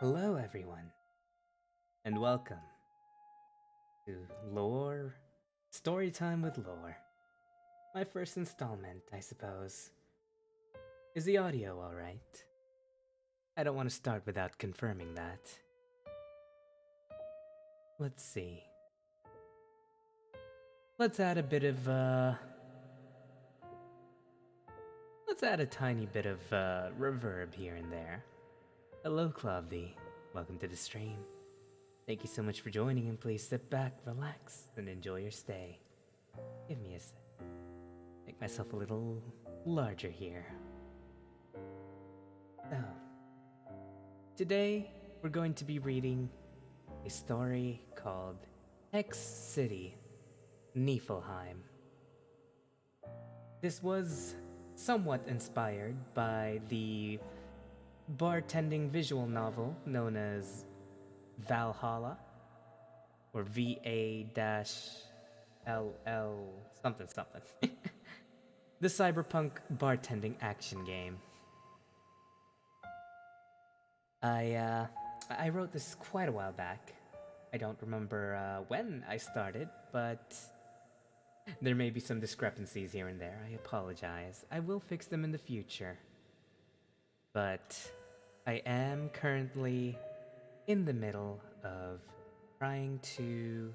Hello everyone, and welcome to Storytime with Lore. My first installment, I suppose. Is the audio alright? I don't want to start without confirming that. Let's see. Let's add a bit of, let's add a tiny bit of, reverb here and there. Hello, Clavdy. Welcome to the stream. Thank you so much for joining, and please sit back, relax, and enjoy your stay. Give me a sec. Make myself a little larger here. So, today we're going to be reading a story called Hex City, Niflheim. This was somewhat inspired by the bartending visual novel known as Valhalla, or VA-LL something something. The cyberpunk bartending action game. I wrote this quite a while back. I don't remember when I started, but there may be some discrepancies here and there. I apologize. I will fix them in the future. But I am currently in the middle of trying to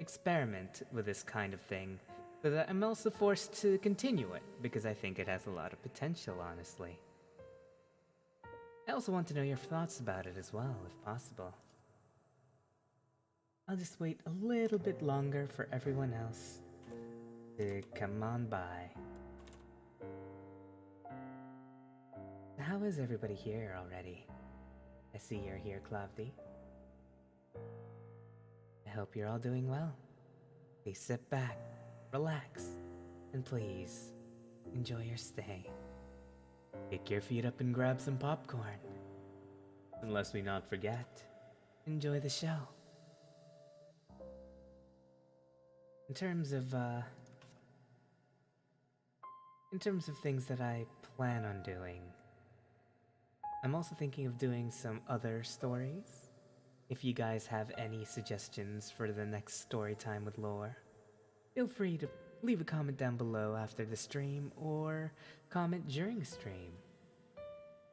experiment with this kind of thing, so that I'm also forced to continue it, because I think it has a lot of potential, honestly. I also want to know your thoughts about it as well, if possible. I'll just wait a little bit longer for everyone else to come on by. How is everybody here already? I see you're here, Clavdy. I hope you're all doing well. Please sit back, relax, and please enjoy your stay. Kick your feet up and grab some popcorn. And lest we not forget, enjoy the show. In terms of things that I plan on doing, I'm also thinking of doing some other stories. If you guys have any suggestions for the next story time with Lore, feel free to leave a comment down below after the stream, or comment during stream.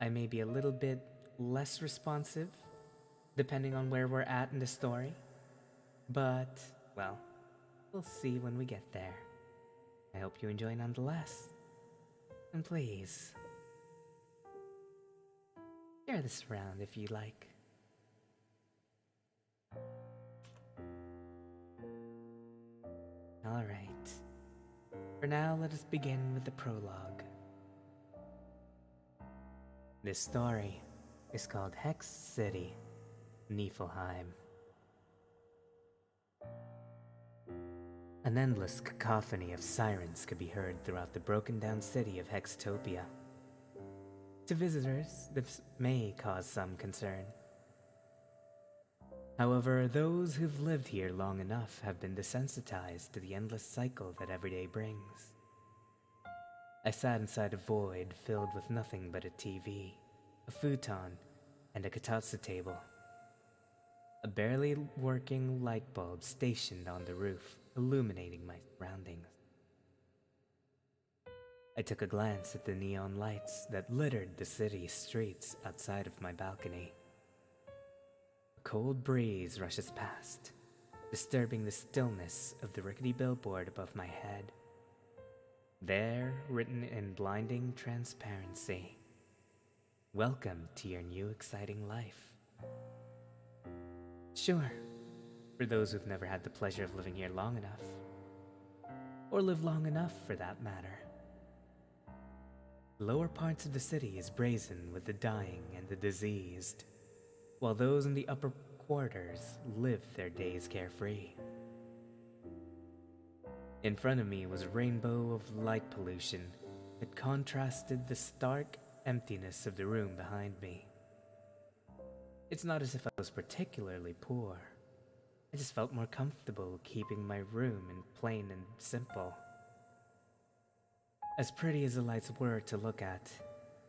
I may be a little bit less responsive, depending on where we're at in the story, but, well, we'll see when we get there. I hope you enjoy nonetheless. And please, share this around if you like. Alright. For now, let us begin with the prologue. This story is called Hex City, Niflheim. An endless cacophony of sirens could be heard throughout the broken-down city of Hextopia. To visitors, this may cause some concern. However, those who've lived here long enough have been desensitized to the endless cycle that every day brings. I sat inside a void filled with nothing but a TV, a futon, and a katatsu table. A barely working light bulb stationed on the roof, illuminating my surroundings. I took a glance at the neon lights that littered the city's streets outside of my balcony. A cold breeze rushes past, disturbing the stillness of the rickety billboard above my head. There, written in blinding transparency, "Welcome to your new exciting life." Sure, for those who've never had the pleasure of living here long enough, or live long enough for that matter. The lower parts of the city is brazen with the dying and the diseased, while those in the upper quarters live their days carefree. In front of me was a rainbow of light pollution that contrasted the stark emptiness of the room behind me. It's not as if I was particularly poor. I just felt more comfortable keeping my room in plain and simple. As pretty as the lights were to look at,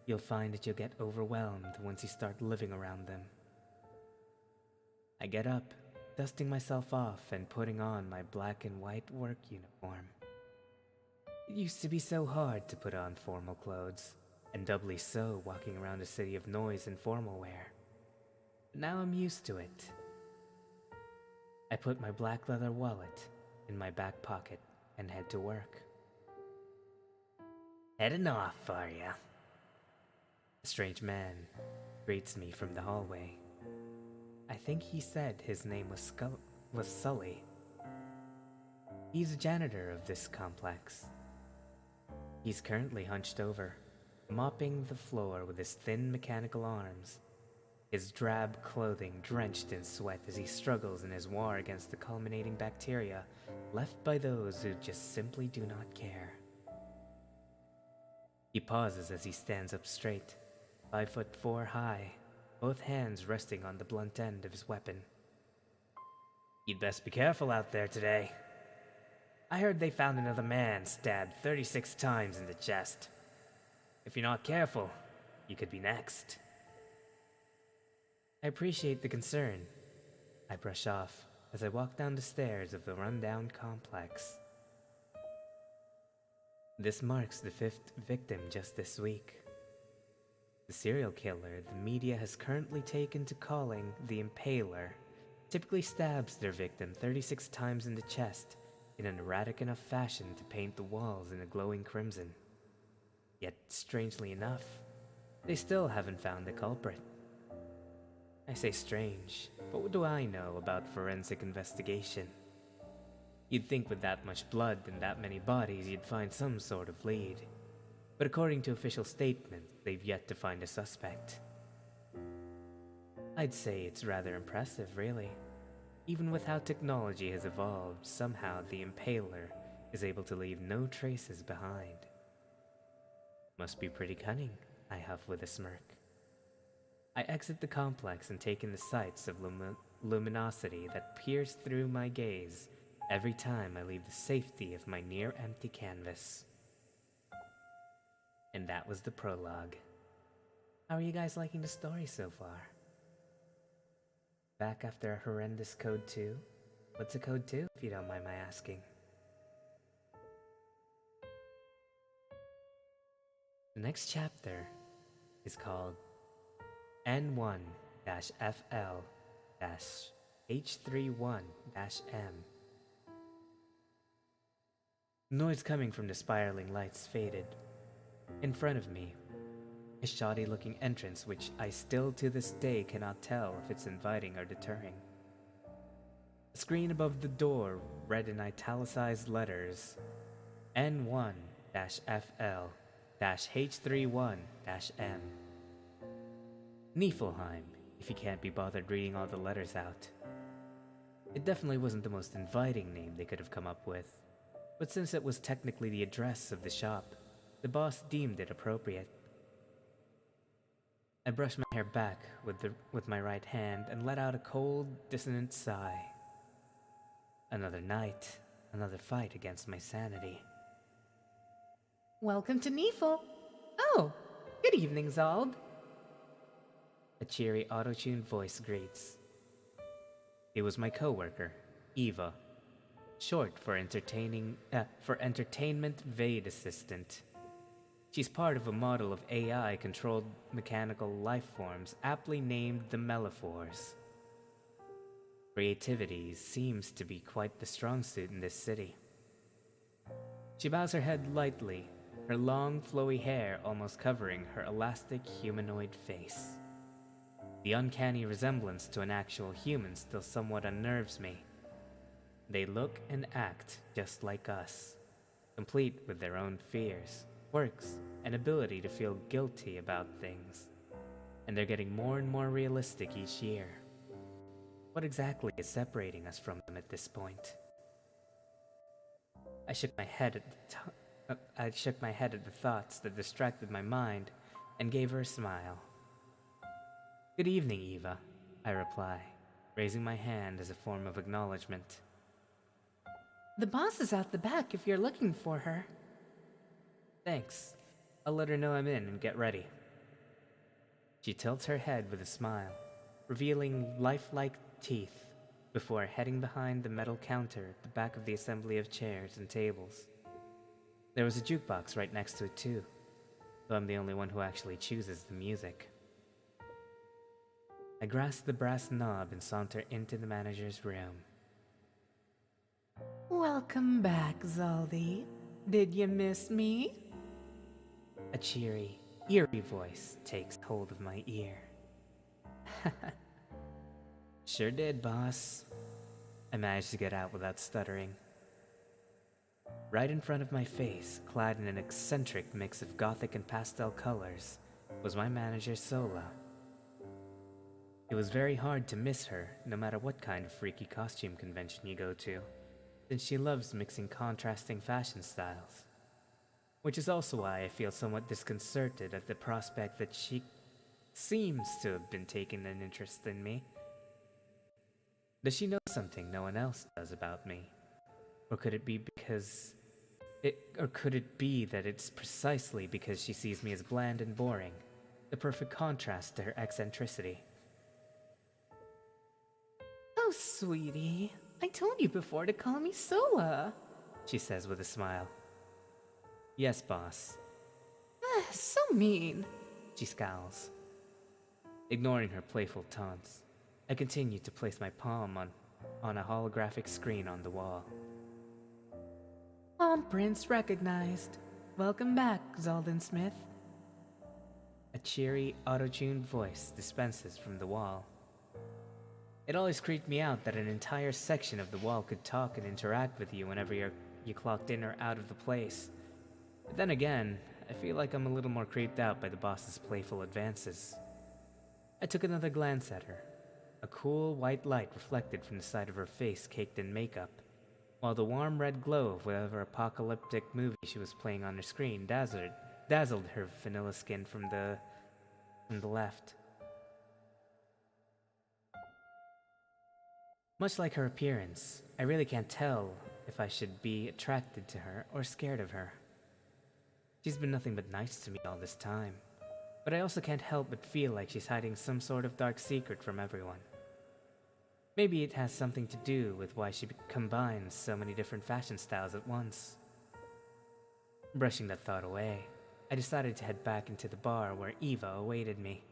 you'll find that you'll get overwhelmed once you start living around them. I get up, dusting myself off and putting on my black and white work uniform. It used to be so hard to put on formal clothes, and doubly so walking around a city of noise and formal wear. But now I'm used to it. I put my black leather wallet in my back pocket and head to work. "Heading off, are ya?" A strange man greets me from the hallway. I think he said his name was Sully. He's a janitor of this complex. He's currently hunched over, mopping the floor with his thin mechanical arms, his drab clothing drenched in sweat as he struggles in his war against the culminating bacteria left by those who just simply do not care. He pauses as he stands up straight, 5'4" high, both hands resting on the blunt end of his weapon. "You'd best be careful out there today. I heard they found another man stabbed 36 times in the chest. If you're not careful, you could be next." I appreciate the concern. I brush off as I walk down the stairs of the rundown complex. This marks the 5th victim just this week. The serial killer the media has currently taken to calling the Impaler typically stabs their victim 36 times in the chest in an erratic enough fashion to paint the walls in a glowing crimson. Yet, strangely enough, they still haven't found the culprit. I say strange, but what do I know about forensic investigation? You'd think with that much blood and that many bodies you'd find some sort of lead. But according to official statements, they've yet to find a suspect. I'd say it's rather impressive, really. Even with how technology has evolved, somehow the Impaler is able to leave no traces behind. Must be pretty cunning, I huff with a smirk. I exit the complex and take in the sights of luminosity that pierce through my gaze every time I leave the safety of my near-empty canvas. And that was the prologue. How are you guys liking the story so far? Back after a horrendous code 2? What's a code 2, if you don't mind my asking? The next chapter is called N1-FL-H31-M. Noise coming from the spiraling lights faded. In front of me, a shoddy-looking entrance which I still to this day cannot tell if it's inviting or deterring. A screen above the door read in italicized letters, N1-FL-H31-M. Niflheim, if you can't be bothered reading all the letters out. It definitely wasn't the most inviting name they could have come up with, but since it was technically the address of the shop, the boss deemed it appropriate. I brushed my hair back with my right hand and let out a cold, dissonant sigh. Another night, another fight against my sanity. "Welcome to Nifl. Oh, good evening, Zald." A cheery auto-tuned voice greets. It was my coworker, Eva, short for Entertainment Vaid Assistant. She's part of a model of AI-controlled mechanical life forms aptly named the Mellifores. Creativity seems to be quite the strong suit in this city. She bows her head lightly, her long, flowy hair almost covering her elastic humanoid face. The uncanny resemblance to an actual human still somewhat unnerves me. They look and act just like us, complete with their own fears, quirks, and ability to feel guilty about things. And they're getting more and more realistic each year. What exactly is separating us from them at this point? I shook my head at the thoughts that distracted my mind and gave her a smile. "Good evening, Eva," I reply, raising my hand as a form of acknowledgement. The boss is out the back if you're looking for her. "Thanks. I'll let her know I'm in and get ready." She tilts her head with a smile, revealing lifelike teeth, before heading behind the metal counter at the back of the assembly of chairs and tables. There was a jukebox right next to it too, though I'm the only one who actually chooses the music. I grasp the brass knob and saunter into the manager's room. Welcome back, Zaldi. Did you miss me? A cheery, eerie voice takes hold of my ear. "Sure did, boss." I managed to get out without stuttering. Right in front of my face, clad in an eccentric mix of gothic and pastel colors, was my manager Sola. It was very hard to miss her, no matter what kind of freaky costume convention you go to, since she loves mixing contrasting fashion styles. Which is also why I feel somewhat disconcerted at the prospect that she seems to have been taking an interest in me. Does she know something no one else does about me? Or could it be that it's precisely because she sees me as bland and boring, the perfect contrast to her eccentricity? Oh, sweetie. I told you before to call me Sola. She says with a smile. "Yes, boss." So mean. She scowls. Ignoring her playful taunts, I continue to place my palm on a holographic screen on the wall. Palm prints recognized. Welcome back, Zalden Smith. A cheery, auto-tuned voice dispenses from the wall. It always creeped me out that an entire section of the wall could talk and interact with you whenever you clocked in or out of the place. But then again, I feel like I'm a little more creeped out by the boss's playful advances. I took another glance at her. A cool white light reflected from the side of her face caked in makeup, while the warm red glow of whatever apocalyptic movie she was playing on her screen dazzled her vanilla skin from the left. Much like her appearance, I really can't tell if I should be attracted to her or scared of her. She's been nothing but nice to me all this time, but I also can't help but feel like she's hiding some sort of dark secret from everyone. Maybe it has something to do with why she combines so many different fashion styles at once. Brushing that thought away, I decided to head back into the bar where Eva awaited me.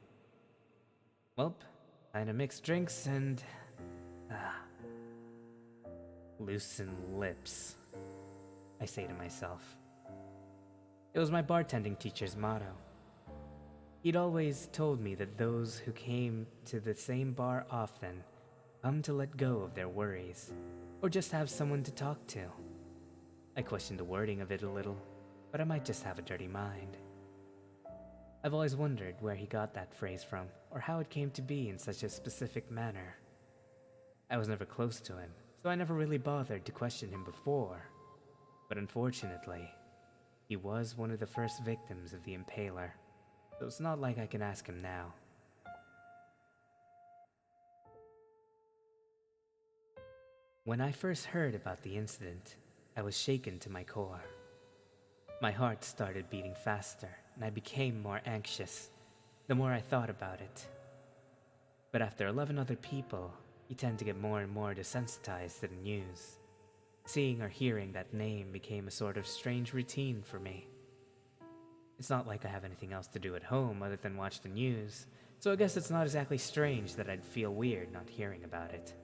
Welp, kinda mixed drinks and... loosen lips, I say to myself. It was my bartending teacher's motto. He'd always told me that those who came to the same bar often come to let go of their worries, or just have someone to talk to. I questioned the wording of it a little, but I might just have a dirty mind. I've always wondered where he got that phrase from, or how it came to be in such a specific manner. I was never close to him, so I never really bothered to question him before. But unfortunately, he was one of the first victims of the Impaler, so it's not like I can ask him now. When I first heard about the incident, I was shaken to my core. My heart started beating faster, and I became more anxious the more I thought about it. But after 11 other people, you tend to get more and more desensitized to the news. Seeing or hearing that name became a sort of strange routine for me. It's not like I have anything else to do at home other than watch the news, so I guess it's not exactly strange that I'd feel weird not hearing about it.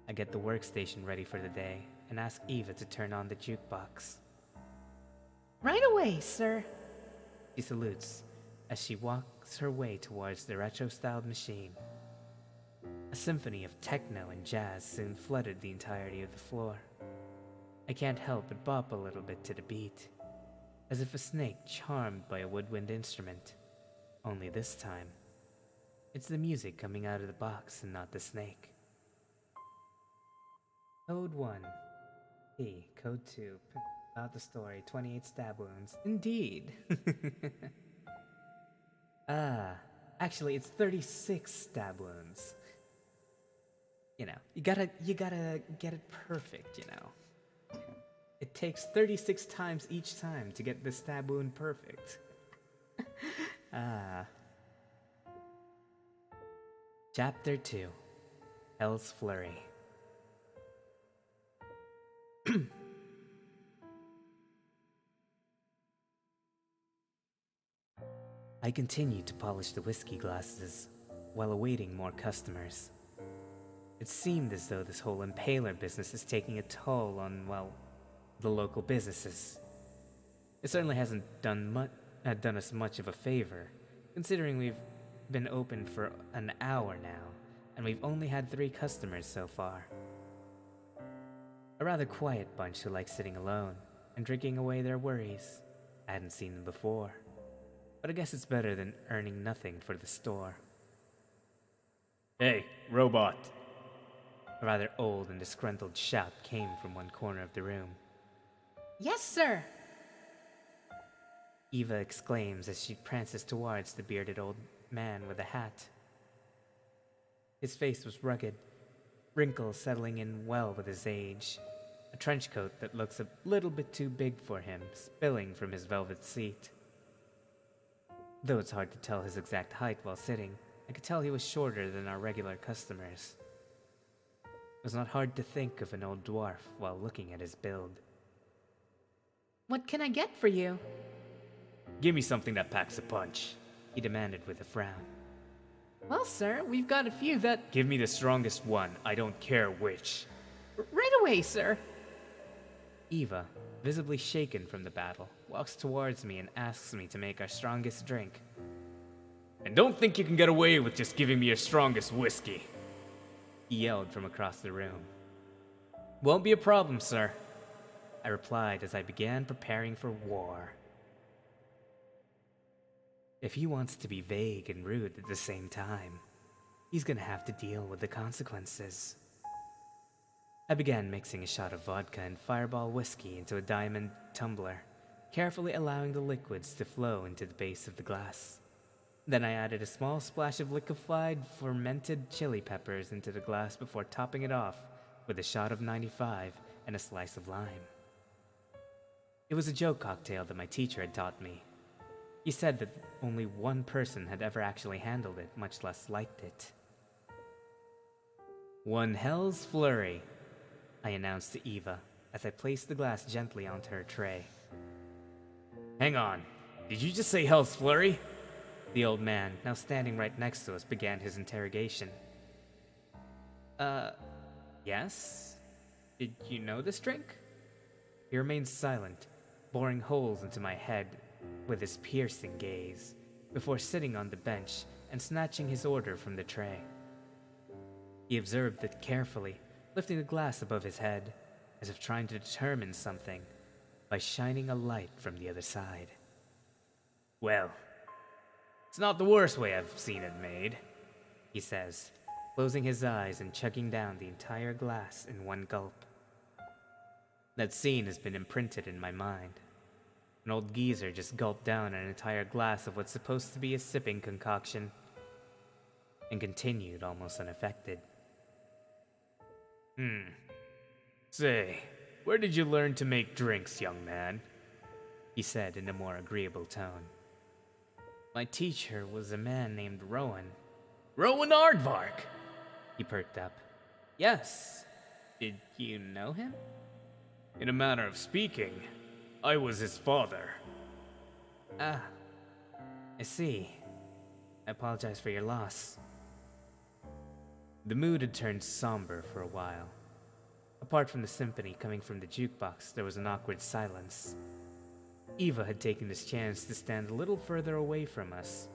I get the workstation ready for the day and ask Eva to turn on the jukebox. Right away, sir. She salutes as she walks her way towards the retro-styled machine. A symphony of techno and jazz soon flooded the entirety of the floor. I can't help but bop a little bit to the beat, as if a snake charmed by a woodwind instrument. Only this time, it's the music coming out of the box and not the snake. Code 1. P. Code 2. About the story, 28 stab wounds. Indeed. Actually, it's 36 stab wounds. You know, you gotta get it perfect, you know. It takes 36 times each time to get the stab wound perfect. Chapter 2. Hell's Flurry. I continue to polish the whiskey glasses while awaiting more customers. It seemed as though this whole impaler business is taking a toll on, well, the local businesses. It certainly hasn't done us much of a favor, considering we've been open for an hour now, and we've only had 3 customers so far. A rather quiet bunch who like sitting alone and drinking away their worries. I hadn't seen them before, but I guess it's better than earning nothing for the store. Hey, robot. A rather old and disgruntled shout came from one corner of the room. Yes, sir. Eva exclaims as she prances towards the bearded old man with a hat. His face was rugged, wrinkles settling in well with his age, a trench coat that looks a little bit too big for him spilling from his velvet seat. Though it's hard to tell his exact height while sitting, I could tell he was shorter than our regular customers. It was not hard to think of an old dwarf while looking at his build. What can I get for you? Give me something that packs a punch. He demanded with a frown. Well, sir, we've got a few that... Give me the strongest one, I don't care which. Right away, sir. Eva, visibly shaken from the battle, walks towards me and asks me to make our strongest drink. And don't think you can get away with just giving me your strongest whiskey. He yelled from across the room. Won't be a problem, sir. I replied as I began preparing for war. If he wants to be vague and rude at the same time, he's gonna have to deal with the consequences. I began mixing a shot of vodka and Fireball whiskey into a diamond tumbler, carefully allowing the liquids to flow into the base of the glass. Then I added a small splash of liquefied fermented chili peppers into the glass before topping it off with a shot of 95 and a slice of lime. It was a joke cocktail that my teacher had taught me. He said that only one person had ever actually handled it, much less liked it. One Hell's Flurry, I announced to Eva as I placed the glass gently onto her tray. Hang on, did you just say Hell's Flurry? The old man, now standing right next to us, began his interrogation. Yes? Did you know this drink? He remained silent, boring holes into my head with his piercing gaze, before sitting on the bench and snatching his order from the tray. He observed it carefully, lifting the glass above his head, as if trying to determine something, by shining a light from the other side. Well, it's not the worst way I've seen it made, he says, closing his eyes and chugging down the entire glass in one gulp. That scene has been imprinted in my mind. An old geezer just gulped down an entire glass of what's supposed to be a sipping concoction, and continued almost unaffected. Say, where did you learn to make drinks, young man? He said in a more agreeable tone. My teacher was a man named Rowan. Rowan Aardvark! He perked up. Yes. Did you know him? In a manner of speaking, I was his father. Ah, I see. I apologize for your loss. The mood had turned somber for a while, Apart from the symphony coming from the jukebox, there was an awkward silence. Eva had taken this chance to stand a little further away from us,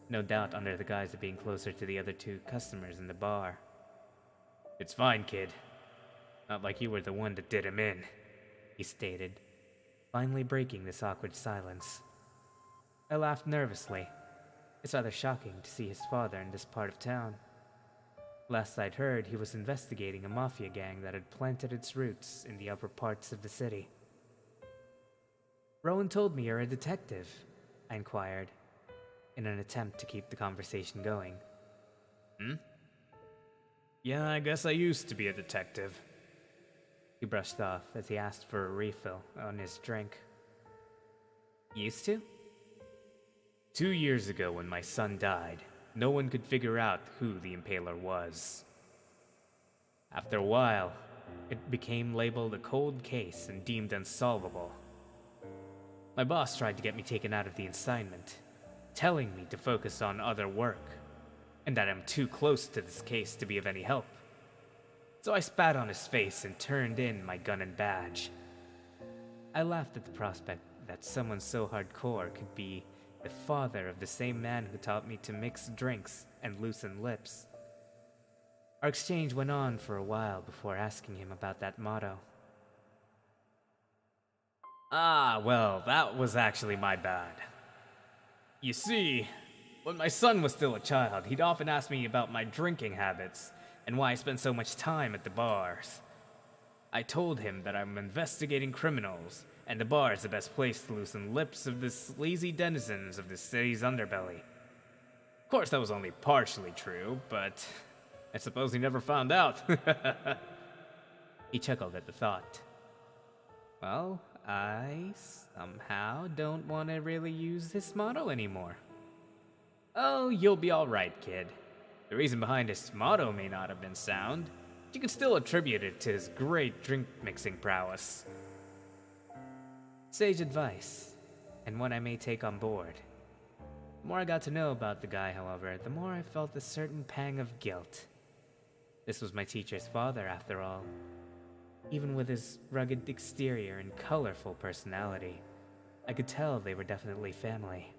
no doubt under the guise of being closer to the other two customers in the bar. It's fine, kid. Not like you were the one that did him in, he stated, finally breaking this awkward silence. I laughed nervously. It's rather shocking to see his father in this part of town. Last I'd heard, he was investigating a mafia gang that had planted its roots in the upper parts of the city. Rowan told me you're a detective, I inquired, in an attempt to keep the conversation going. Yeah, I guess I used to be a detective. He brushed off as he asked for a refill on his drink. Used to? 2 years ago when my son died, no one could figure out who the Impaler was. After a while, it became labeled a cold case and deemed unsolvable. My boss tried to get me taken out of the assignment, telling me to focus on other work, and that I'm too close to this case to be of any help. So I spat on his face and turned in my gun and badge. I laughed at the prospect that someone so hardcore could be the father of the same man who taught me to mix drinks and loosen lips. Our exchange went on for a while before asking him about that motto. Ah, well, that was actually my bad. You see, when my son was still a child, he'd often ask me about my drinking habits and why I spent so much time at the bars. I told him that I'm investigating criminals, and the bar is the best place to loosen lips of the sleazy denizens of the city's underbelly. Of course, that was only partially true, but I suppose he never found out. He chuckled at the thought. Well, I somehow don't want to really use this motto anymore. Oh, you'll be alright, kid. The reason behind his motto may not have been sound, but you can still attribute it to his great drink-mixing prowess. Sage advice, and one I may take on board. The more I got to know about the guy, however, the more I felt a certain pang of guilt. This was my teacher's father, after all. Even with his rugged exterior and colorful personality, I could tell they were definitely family.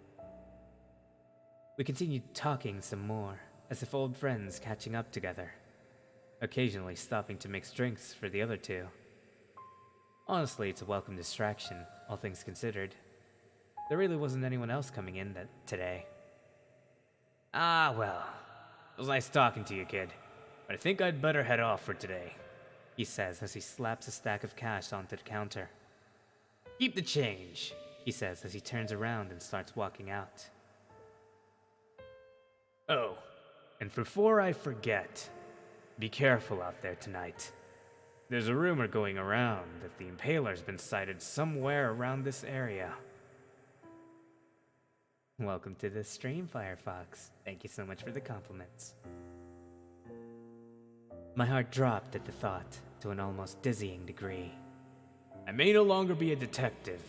We continued talking some more, as if old friends catching up together, occasionally stopping to mix drinks for the other two. Honestly, it's a welcome distraction, all things considered. There really wasn't anyone else coming in today. Ah, well, it was nice talking to you, kid, but I think I'd better head off for today, he says as he slaps a stack of cash onto the counter. Keep the change, he says as he turns around and starts walking out. Oh, and before I forget, be careful out there tonight. There's a rumor going around that the Impaler's been sighted somewhere around this area. Welcome to the stream, Firefox. Thank you so much for the compliments. My heart dropped at the thought to an almost dizzying degree. I may no longer be a detective,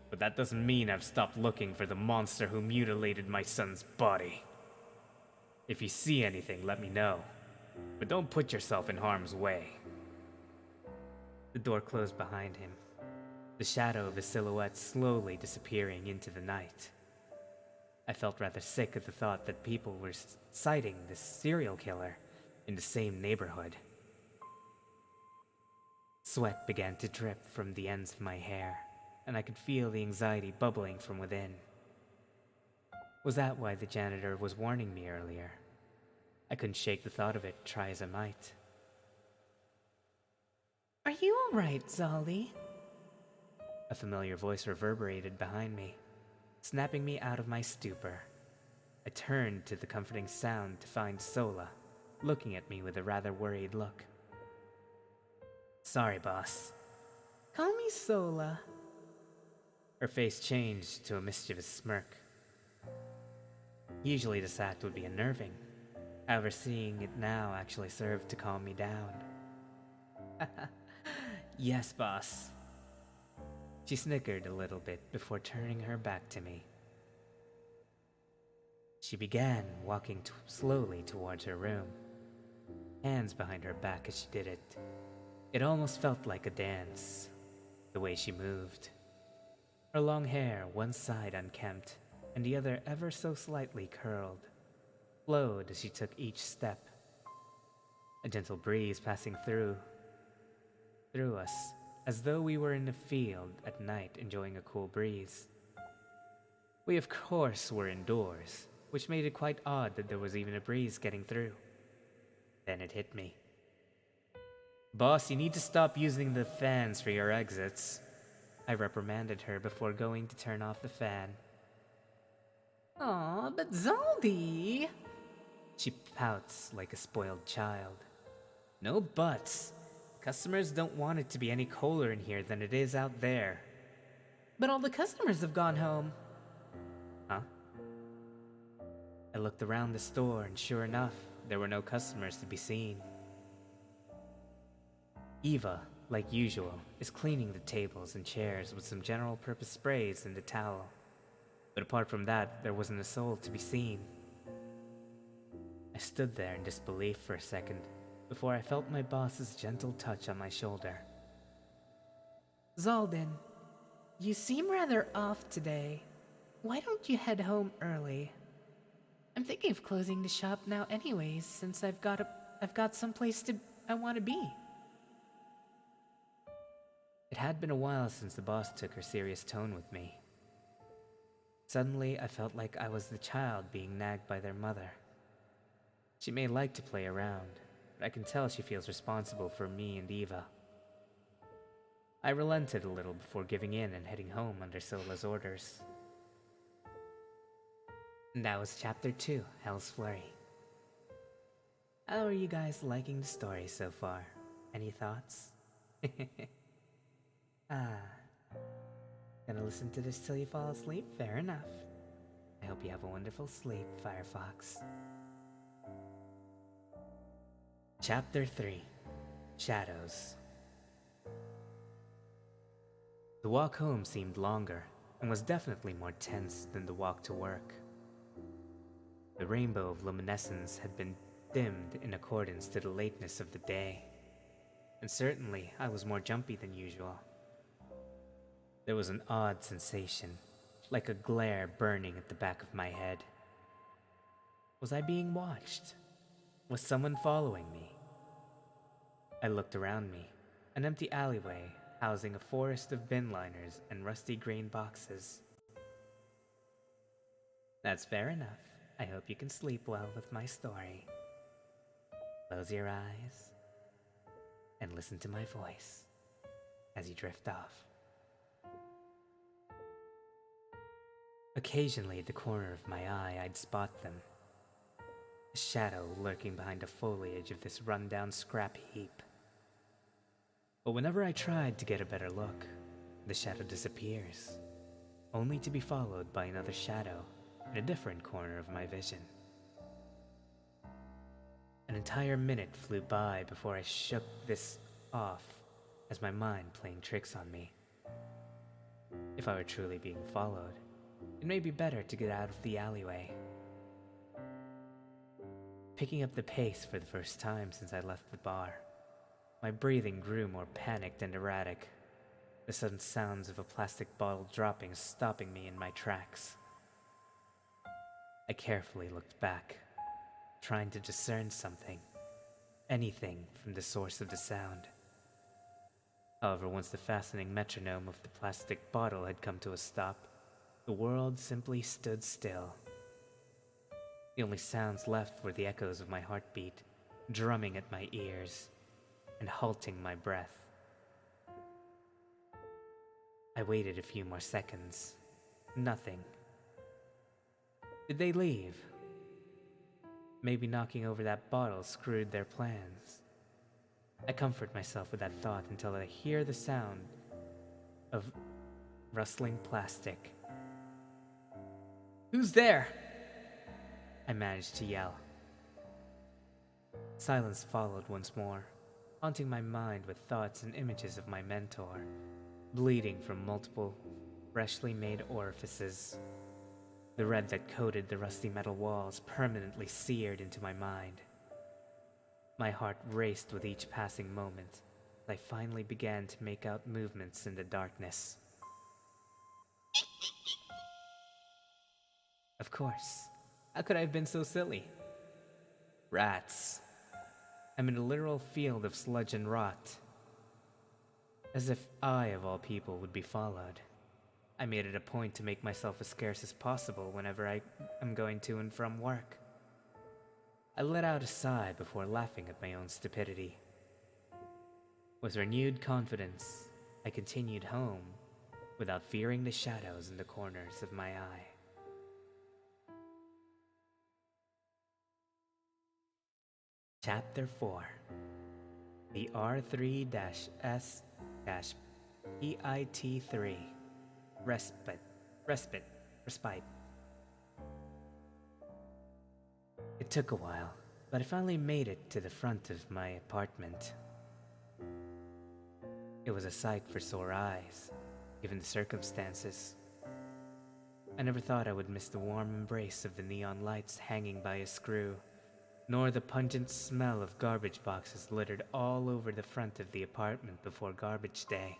but that doesn't mean I've stopped looking for the monster who mutilated my son's body. If you see anything, let me know, but don't put yourself in harm's way. The door closed behind him, the shadow of his silhouette slowly disappearing into the night. I felt rather sick at the thought that people were sighting this serial killer in the same neighborhood. Sweat began to drip from the ends of my hair, and I could feel the anxiety bubbling from within. Was that why the janitor was warning me earlier? I couldn't shake the thought of it, try as I might. Are you all right, Zolly? A familiar voice reverberated behind me, snapping me out of my stupor. I turned to the comforting sound to find Sola, looking at me with a rather worried look. Sorry, boss. Call me Sola. Her face changed to a mischievous smirk. Usually this act would be unnerving. However, seeing it now actually served to calm me down. Yes, boss. She snickered a little bit before turning her back to me. She began walking slowly towards her room, hands behind her back as she did it. It almost felt like a dance, the way she moved. Her long hair, one side unkempt, and the other ever so slightly curled, flowed as she took each step. A gentle breeze passing through us, as though we were in a field at night enjoying a cool breeze. We of course were indoors, which made it quite odd that there was even a breeze getting through. Then it hit me. "Boss, you need to stop using the fans for your exits," I reprimanded her before going to turn off the fan. Aw, but Zaldi! She pouts like a spoiled child. "No buts. Customers don't want it to be any colder in here than it is out there." But all the customers have gone home. Huh? I looked around the store and sure enough, there were no customers to be seen. Eva, like usual, is cleaning the tables and chairs with some general purpose sprays and a towel. But apart from that, there wasn't a soul to be seen. I stood there in disbelief for a second before I felt my boss's gentle touch on my shoulder. Zaldin, you seem rather off today. Why don't you head home early? I'm thinking of closing the shop now anyways, since I've got someplace I want to be. It had been a while since the boss took her serious tone with me. Suddenly, I felt like I was the child being nagged by their mother. She may like to play around, but I can tell she feels responsible for me and Eva. I relented a little before giving in and heading home under Sola's orders. And that was Chapter 2, Hell's Flurry. How are you guys liking the story so far? Any thoughts? Gonna listen to this till you fall asleep? Fair enough. I hope you have a wonderful sleep, Firefox. Chapter 3, Shadows. The walk home seemed longer, and was definitely more tense than the walk to work. The rainbow of luminescence had been dimmed in accordance to the lateness of the day, and certainly I was more jumpy than usual. There was an odd sensation, like a glare burning at the back of my head. Was I being watched? Was someone following me? I looked around me, an empty alleyway housing a forest of bin liners and rusty grain boxes. That's fair enough. I hope you can sleep well with my story. Close your eyes and listen to my voice as you drift off. Occasionally, at the corner of my eye, I'd spot them. A shadow lurking behind the foliage of this rundown scrap heap. But whenever I tried to get a better look, the shadow disappears, only to be followed by another shadow in a different corner of my vision. An entire minute flew by before I shook this off as my mind playing tricks on me. If I were truly being followed, it may be better to get out of the alleyway. Picking up the pace for the first time since I left the bar, my breathing grew more panicked and erratic, the sudden sounds of a plastic bottle dropping stopping me in my tracks. I carefully looked back, trying to discern something, anything from the source of the sound. However, once the fastening metronome of the plastic bottle had come to a stop, the world simply stood still. The only sounds left were the echoes of my heartbeat, drumming at my ears and halting my breath. I waited a few more seconds. Nothing. Did they leave? Maybe knocking over that bottle screwed their plans. I comfort myself with that thought until I hear the sound of rustling plastic. "Who's there?" I managed to yell. Silence followed once more, haunting my mind with thoughts and images of my mentor, bleeding from multiple freshly made orifices. The red that coated the rusty metal walls permanently seared into my mind. My heart raced with each passing moment, I finally began to make out movements in the darkness. Of course. How could I have been so silly? Rats. I'm in a literal field of sludge and rot. As if I, of all people, would be followed. I made it a point to make myself as scarce as possible whenever I am going to and from work. I let out a sigh before laughing at my own stupidity. With renewed confidence, I continued home without fearing the shadows in the corners of my eye. Chapter 4. The R3-S-PIT3 Respite. It took a while, but I finally made it to the front of my apartment. It was a sight for sore eyes, given the circumstances. I never thought I would miss the warm embrace of the neon lights hanging by a screw, nor the pungent smell of garbage boxes littered all over the front of the apartment before garbage day.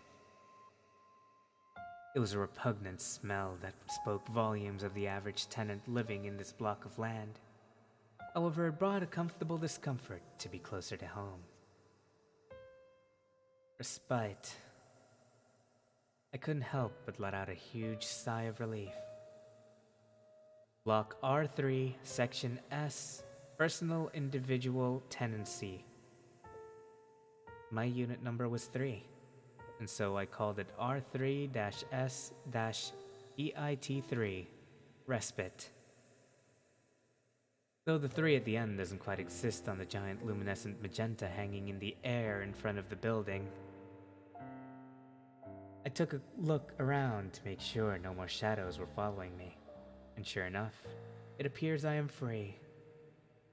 It was a repugnant smell that spoke volumes of the average tenant living in this block of land. However, it brought a comfortable discomfort to be closer to home. Respite. I couldn't help but let out a huge sigh of relief. Block R3, Section S, Personal Individual Tenancy. My unit number was 3, and so I called it R3-S-EIT3, Respite. Though the 3 at the end doesn't quite exist on the giant luminescent magenta hanging in the air in front of the building. I took a look around to make sure no more shadows were following me, and sure enough, it appears I am free.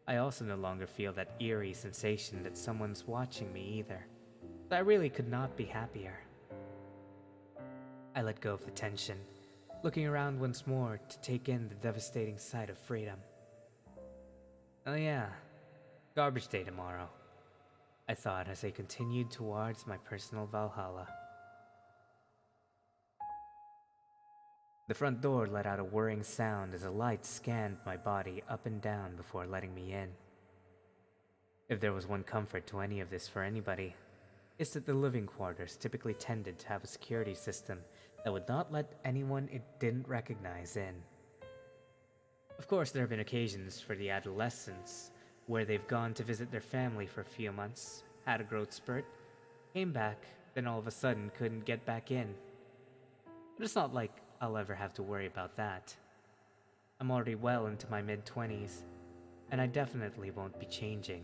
I also no longer feel that eerie sensation that someone's watching me either, so I really could not be happier. I let go of the tension, looking around once more to take in the devastating sight of freedom. Oh yeah, garbage day tomorrow, I thought as I continued towards my personal Valhalla. The front door let out a whirring sound as a light scanned my body up and down before letting me in. If there was one comfort to any of this for anybody, it's that the living quarters typically tended to have a security system that would not let anyone it didn't recognize in. Of course, there have been occasions for the adolescents where they've gone to visit their family for a few months, had a growth spurt, came back, then all of a sudden couldn't get back in. But it's not like I'll ever have to worry about that. I'm already well into my mid-20s, and I definitely won't be changing,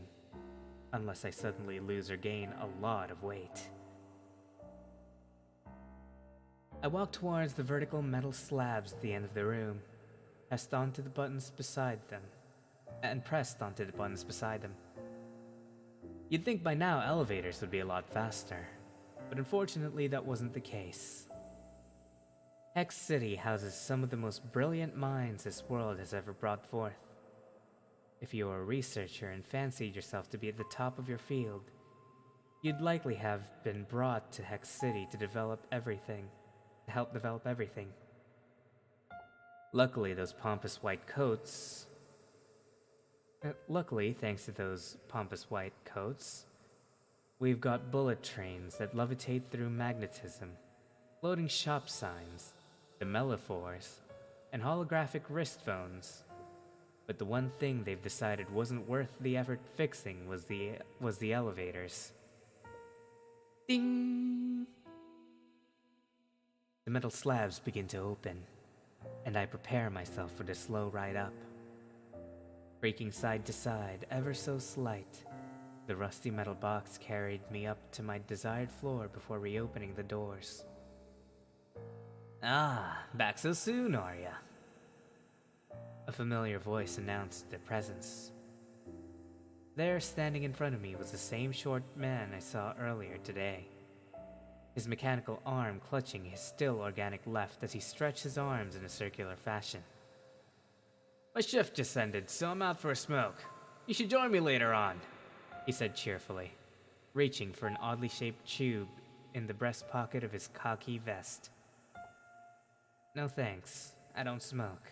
unless I suddenly lose or gain a lot of weight. I walked towards the vertical metal slabs at the end of the room, pressed onto the buttons beside them. You'd think by now elevators would be a lot faster, but unfortunately that wasn't the case. Hex City houses some of the most brilliant minds this world has ever brought forth. If you are a researcher and fancied yourself to be at the top of your field, you'd likely have been brought to Hex City to help develop everything. Luckily, thanks to those pompous white coats, we've got bullet trains that levitate through magnetism, floating shop signs, demelophores, and holographic wrist phones. But the one thing they've decided wasn't worth the effort fixing was the elevators. Ding! The metal slabs begin to open, and I prepare myself for the slow ride up. Breaking side to side, ever so slight, the rusty metal box carried me up to my desired floor before reopening the doors. Ah, back so soon, are ya? A familiar voice announced their presence. There, standing in front of me, was the same short man I saw earlier today. His mechanical arm clutching his still organic left as he stretched his arms in a circular fashion. My shift just ended, so I'm out for a smoke. You should join me later on, he said cheerfully, reaching for an oddly shaped tube in the breast pocket of his khaki vest. "No thanks, I don't smoke,"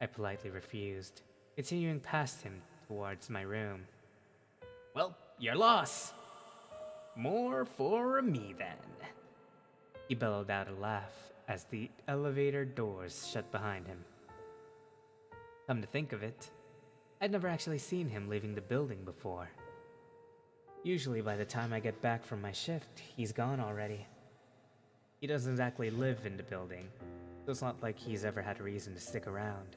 I politely refused, continuing past him towards my room. "Well, your loss. More for me then." He bellowed out a laugh as the elevator doors shut behind him. Come to think of it, I'd never actually seen him leaving the building before. Usually by the time I get back from my shift, he's gone already. He doesn't exactly live in the building, so it's not like he's ever had a reason to stick around.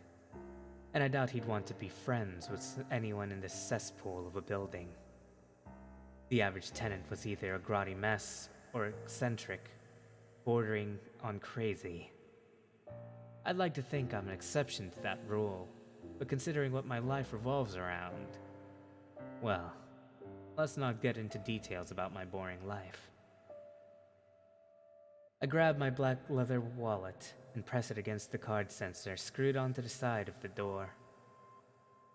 And I doubt he'd want to be friends with anyone in this cesspool of a building. The average tenant was either a grotty mess or eccentric, bordering on crazy. I'd like to think I'm an exception to that rule, but considering what my life revolves around, well, let's not get into details about my boring life. I grab my black leather wallet and press it against the card sensor screwed onto the side of the door.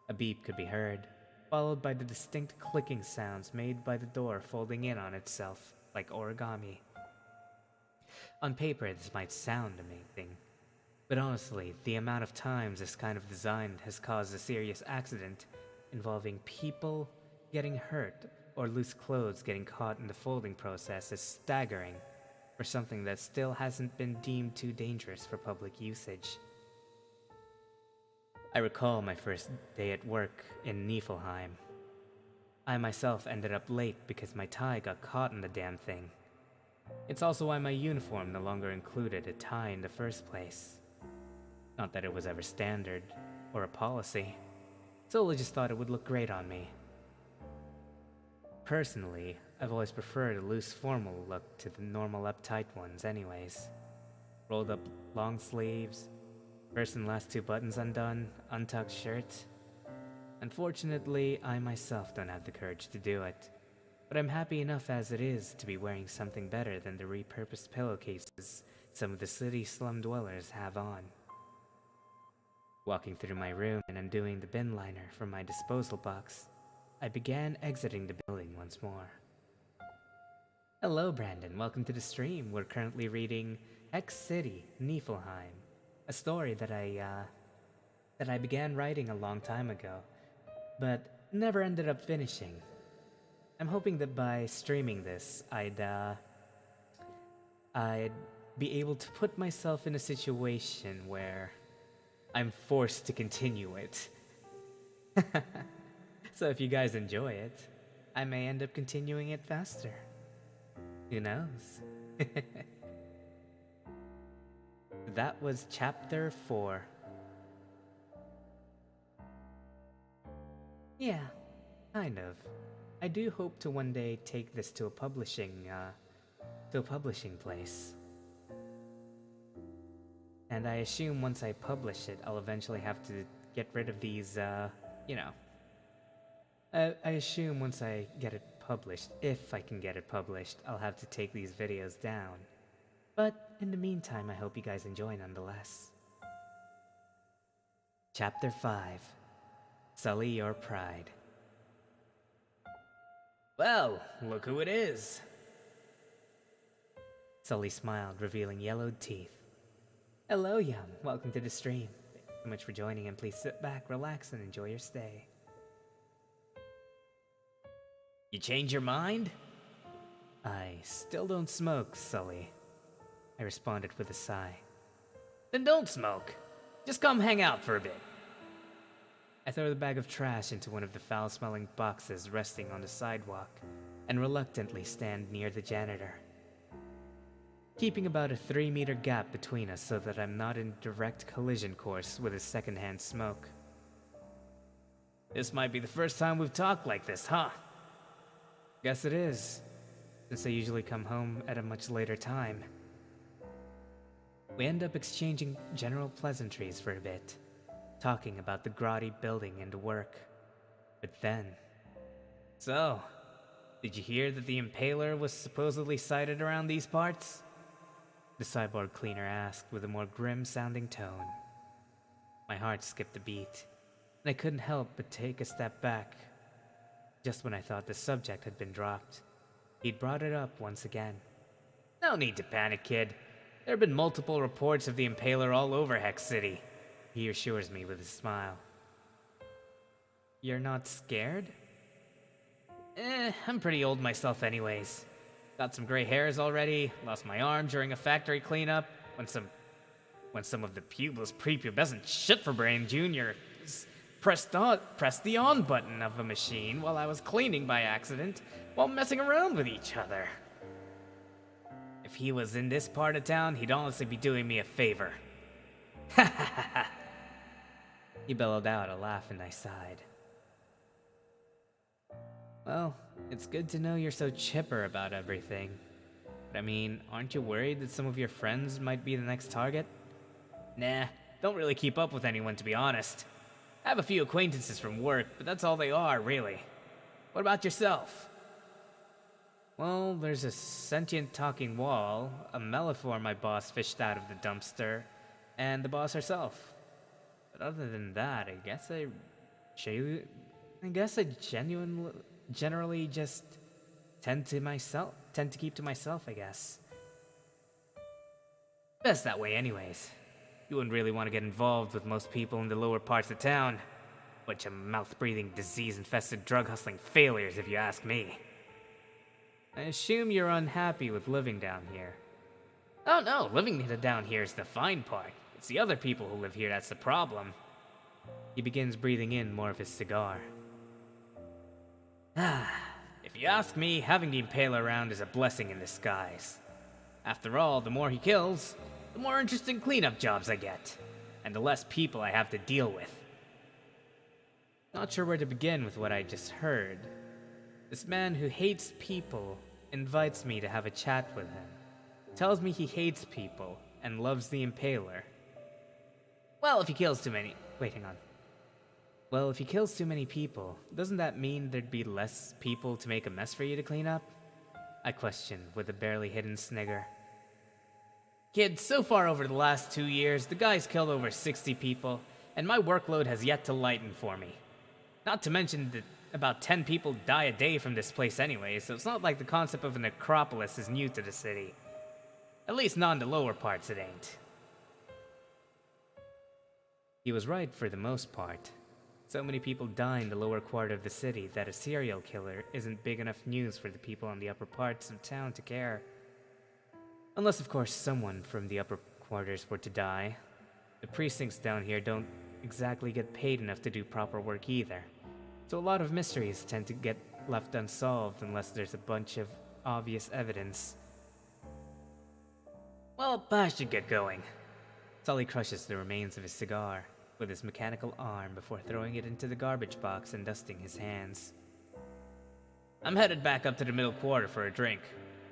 A beep could be heard, followed by the distinct clicking sounds made by the door folding in on itself like origami. On paper, this might sound amazing, but honestly, the amount of times this kind of design has caused a serious accident involving people getting hurt or loose clothes getting caught in the folding process is staggering for something that still hasn't been deemed too dangerous for public usage. I recall my first day at work in Niflheim. I myself ended up late because my tie got caught in the damn thing. It's also why my uniform no longer included a tie in the first place. Not that it was ever standard or a policy. Solely just thought it would look great on me. Personally, I've always preferred a loose formal look to the normal uptight ones anyways. Rolled up long sleeves, first and last two buttons undone, untucked shirt. Unfortunately, I myself don't have the courage to do it, but I'm happy enough as it is to be wearing something better than the repurposed pillowcases some of the city slum dwellers have on. Walking through my room and undoing the bin liner from my disposal box, I began exiting the building once more. Hello, Brandon. Welcome to the stream. We're currently reading Hex City, Niflheim, a story that I began writing a long time ago, but never ended up finishing. I'm hoping that by streaming this, I'd be able to put myself in a situation where I'm forced to continue it. So if you guys enjoy it, I may end up continuing it faster. Who knows? That was chapter 4. Yeah, kind of. I do hope to one day take this to a publishing place. And I assume once I publish it, I'll eventually have to get rid of these, I assume once I get it published, if I can get it published, I'll have to take these videos down. But in the meantime, I hope you guys enjoy nonetheless. Chapter 5. Sully Your Pride. Well, look who it is. Sully smiled, revealing yellowed teeth. Hello, Yum. Welcome to the stream. Thank you so much for joining, and please sit back, relax, and enjoy your stay. You change your mind? I still don't smoke, Sully, I responded with a sigh. Then don't smoke. Just come hang out for a bit. I throw the bag of trash into one of the foul-smelling boxes resting on the sidewalk and reluctantly stand near the janitor, keeping about a 3-meter gap between us so that I'm not in direct collision course with his secondhand smoke. This might be the first time we've talked like this, huh? Guess it is, since I usually come home at a much later time. We end up exchanging general pleasantries for a bit, talking about the grotty building and work. But then... So, did you hear that the Impaler was supposedly sighted around these parts? The cyborg cleaner asked with a more grim-sounding tone. My heart skipped a beat, and I couldn't help but take a step back, just when I thought the subject had been dropped. He'd brought it up once again. No need to panic, kid. There have been multiple reports of the Impaler all over Hex City, he assures me with a smile. You're not scared? I'm pretty old myself anyways. Got some gray hairs already, lost my arm during a factory cleanup, when some of the prepubescent shit for Brain Jr. pressed the on button of a machine while I was cleaning by accident while messing around with each other. If he was in this part of town, he'd honestly be doing me a favor. Ha ha ha ha! He bellowed out a laugh and I sighed. Well, it's good to know you're so chipper about everything. But I mean, aren't you worried that some of your friends might be the next target? Nah, don't really keep up with anyone, to be honest. I have a few acquaintances from work, but that's all they are, really. What about yourself? Well, there's a sentient talking wall, a mellifor my boss fished out of the dumpster, and the boss herself. But other than that, I guess I generally just tend to keep to myself, I guess. Best that way anyways. You wouldn't really want to get involved with most people in the lower parts of town. Bunch of mouth-breathing, disease-infested, drug-hustling failures, if you ask me. I assume you're unhappy with living down here. Oh no, living down here is the fine part. It's the other people who live here that's the problem. He begins breathing in more of his cigar. If you ask me, having the Impaler around is a blessing in disguise. After all, the more he kills, the more interesting cleanup jobs I get, and the less people I have to deal with. Not sure where to begin with what I just heard. This man who hates people invites me to have a chat with him. Tells me he hates people and loves the Impaler. Well, if he kills too many... Wait, hang on. Well, if he kills too many people, doesn't that mean there'd be less people to make a mess for you to clean up? I questioned with a barely hidden snigger. Kid, so far over the last 2 years, the guy's killed over 60 people, and my workload has yet to lighten for me. Not to mention that about 10 people die a day from this place anyway, so it's not like the concept of a necropolis is new to the city. At least not in the lower parts it ain't. He was right for the most part. So many people die in the lower quarter of the city that a serial killer isn't big enough news for the people in the upper parts of town to care. Unless, of course, someone from the upper quarters were to die. The precincts down here don't exactly get paid enough to do proper work either. So a lot of mysteries tend to get left unsolved unless there's a bunch of obvious evidence. Well, I should get going. Sully crushes the remains of his cigar with his mechanical arm before throwing it into the garbage box and dusting his hands. I'm headed back up to the middle quarter for a drink.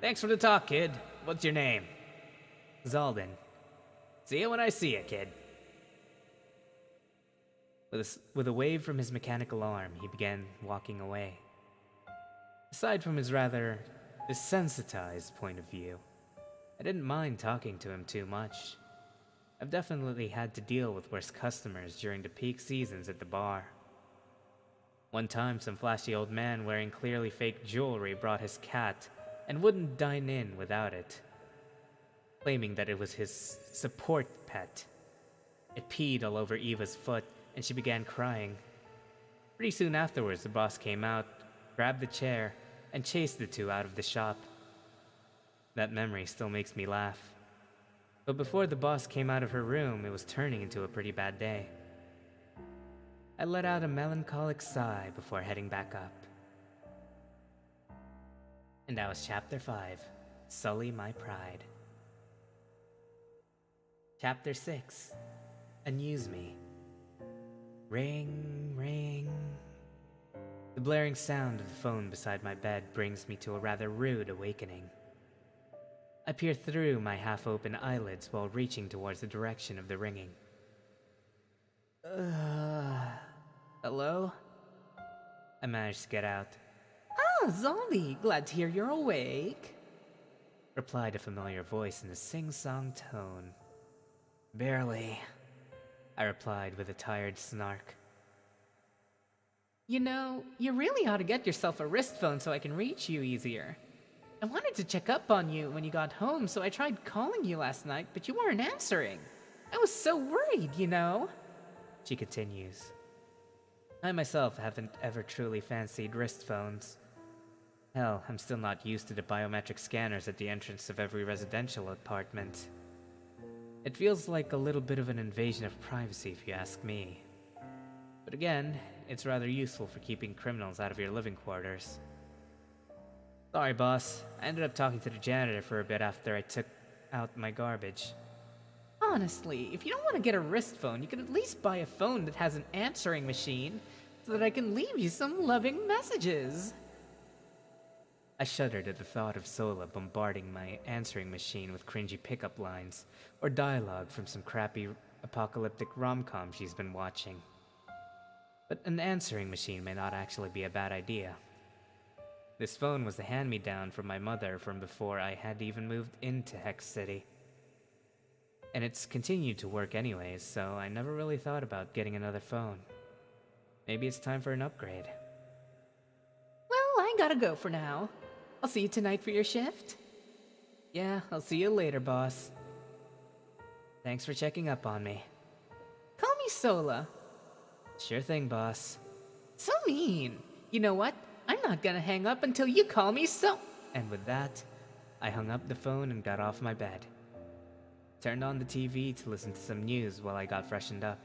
Thanks for the talk, kid. What's your name? Zaldin. See you when I see you, kid. With a wave from his mechanical arm, he began walking away. Aside from his rather desensitized point of view, I didn't mind talking to him too much. I've definitely had to deal with worse customers during the peak seasons at the bar. One time, some flashy old man wearing clearly fake jewelry brought his cat and wouldn't dine in without it, claiming that it was his support pet. It peed all over Eva's foot, and she began crying. Pretty soon afterwards, the boss came out, grabbed the chair, and chased the two out of the shop. That memory still makes me laugh. But before the boss came out of her room, it was turning into a pretty bad day. I let out a melancholic sigh before heading back up. And that was Chapter 5, Sully My Pride. Chapter 6, Amuse Me. Ring, ring. The blaring sound of the phone beside my bed brings me to a rather rude awakening. I peer through my half-open eyelids while reaching towards the direction of the ringing. Hello? I managed to get out. Ah, Zombie, glad to hear you're awake, Replied a familiar voice in a sing-song tone. Barely, I replied with a tired snark. You know, you really ought to get yourself a wrist phone so I can reach you easier. I wanted to check up on you when you got home, so I tried calling you last night, but you weren't answering. I was so worried, you know? She continues. I myself haven't ever truly fancied wrist phones. Hell, I'm still not used to the biometric scanners at the entrance of every residential apartment. It feels like a little bit of an invasion of privacy if you ask me. But again, it's rather useful for keeping criminals out of your living quarters. Sorry, boss. I ended up talking to the janitor for a bit after I took out my garbage. Honestly, if you don't want to get a wrist phone, you could at least buy a phone that has an answering machine so that I can leave you some loving messages. I shuddered at the thought of Sola bombarding my answering machine with cringy pickup lines or dialogue from some crappy apocalyptic rom-com she's been watching. But an answering machine may not actually be a bad idea. This phone was a hand-me-down from my mother from before I had even moved into Hex City. And it's continued to work anyways, so I never really thought about getting another phone. Maybe it's time for an upgrade. Well, I gotta go for now. I'll see you tonight for your shift. Yeah, I'll see you later, boss. Thanks for checking up on me. Call me Sola. Sure thing, boss. So mean. You know what? I'm not gonna hang up until you call me And with that, I hung up the phone and got off my bed. Turned on the TV to listen to some news while I got freshened up.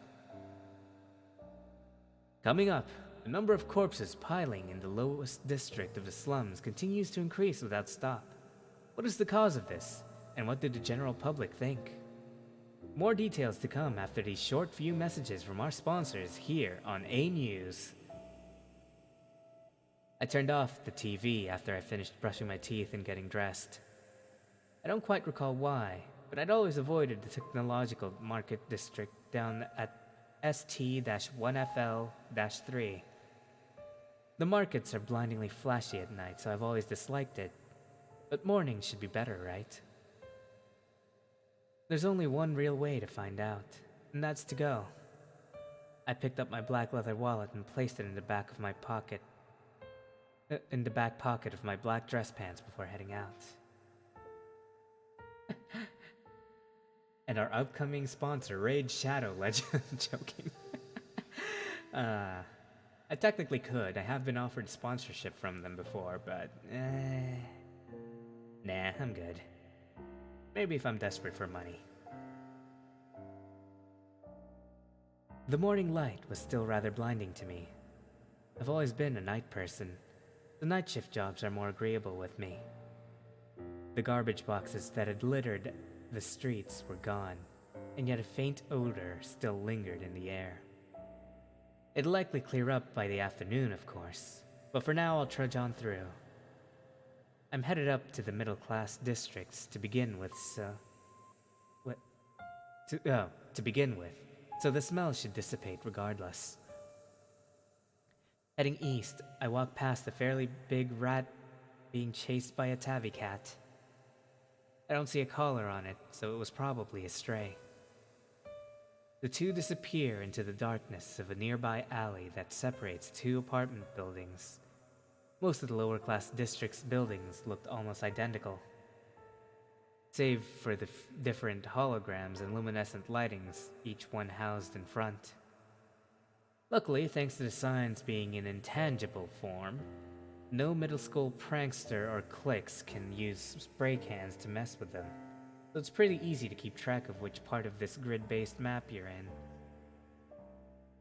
Coming up, the number of corpses piling in the lowest district of the slums continues to increase without stop. What is the cause of this, and what did the general public think? More details to come after these short few messages from our sponsors here on A News. I turned off the TV after I finished brushing my teeth and getting dressed. I don't quite recall why, but I'd always avoided the technological market district down at N1-FL-3. The markets are blindingly flashy at night, so I've always disliked it. But mornings should be better, right? There's only one real way to find out, and that's to go. I picked up my black leather wallet and placed it in the back pocket of my black dress pants before heading out. And our upcoming sponsor, Raid Shadow Legend. Joking. I technically could. I have been offered sponsorship from them before, but nah, I'm good. Maybe if I'm desperate for money. The morning light was still rather blinding to me. I've always been a night person. The night shift jobs are more agreeable with me. The garbage boxes that had littered the streets were gone, and yet a faint odor still lingered in the air. It'll likely clear up by the afternoon, of course, but for now I'll trudge on through. I'm headed up to the middle-class districts to begin with, so the smell should dissipate regardless. Heading east, I walk past a fairly big rat being chased by a tabby cat. I don't see a collar on it, so it was probably a stray. The two disappear into the darkness of a nearby alley that separates two apartment buildings. Most of the lower-class district's buildings looked almost identical, save for the different holograms and luminescent lightings each one housed in front. Luckily, thanks to the signs being in intangible form, no middle school prankster or cliques can use spray cans to mess with them, so it's pretty easy to keep track of which part of this grid-based map you're in.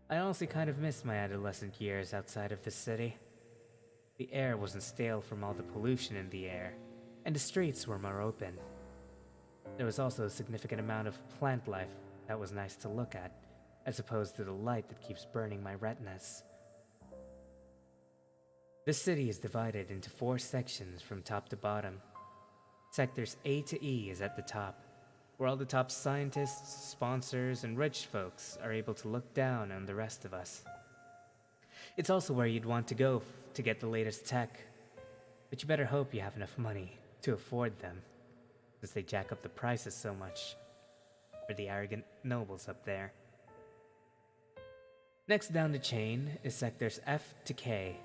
I honestly kind of miss my adolescent years outside of the city. The air wasn't stale from all the pollution in the air, and the streets were more open. There was also a significant amount of plant life that was nice to look at, as opposed to the light that keeps burning my retinas. The city is divided into 4 sections from top to bottom. Sectors A to E is at the top, where all the top scientists, sponsors, and rich folks are able to look down on the rest of us. It's also where you'd want to go to get the latest tech, but you better hope you have enough money to afford them, since they jack up the prices so much for the arrogant nobles up there. Next down the chain is sectors F to K.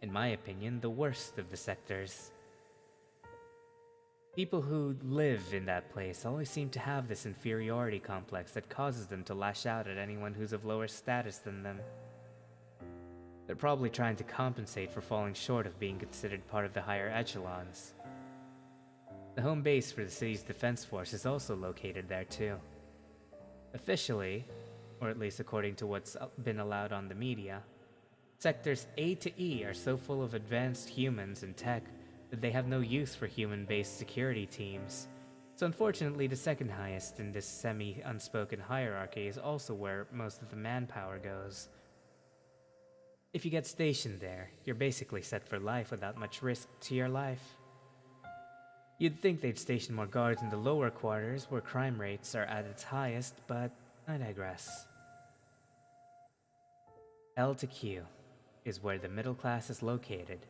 In my opinion, the worst of the sectors. People who live in that place always seem to have this inferiority complex that causes them to lash out at anyone who's of lower status than them. They're probably trying to compensate for falling short of being considered part of the higher echelons. The home base for the city's defense force is also located there too. Officially, or at least according to what's been allowed on the media, sectors A to E are so full of advanced humans and tech that they have no use for human-based security teams. So unfortunately, the second highest in this semi-unspoken hierarchy is also where most of the manpower goes. If you get stationed there, you're basically set for life without much risk to your life. You'd think they'd station more guards in the lower quarters where crime rates are at its highest, but I digress. L to Q is where the middle class is located.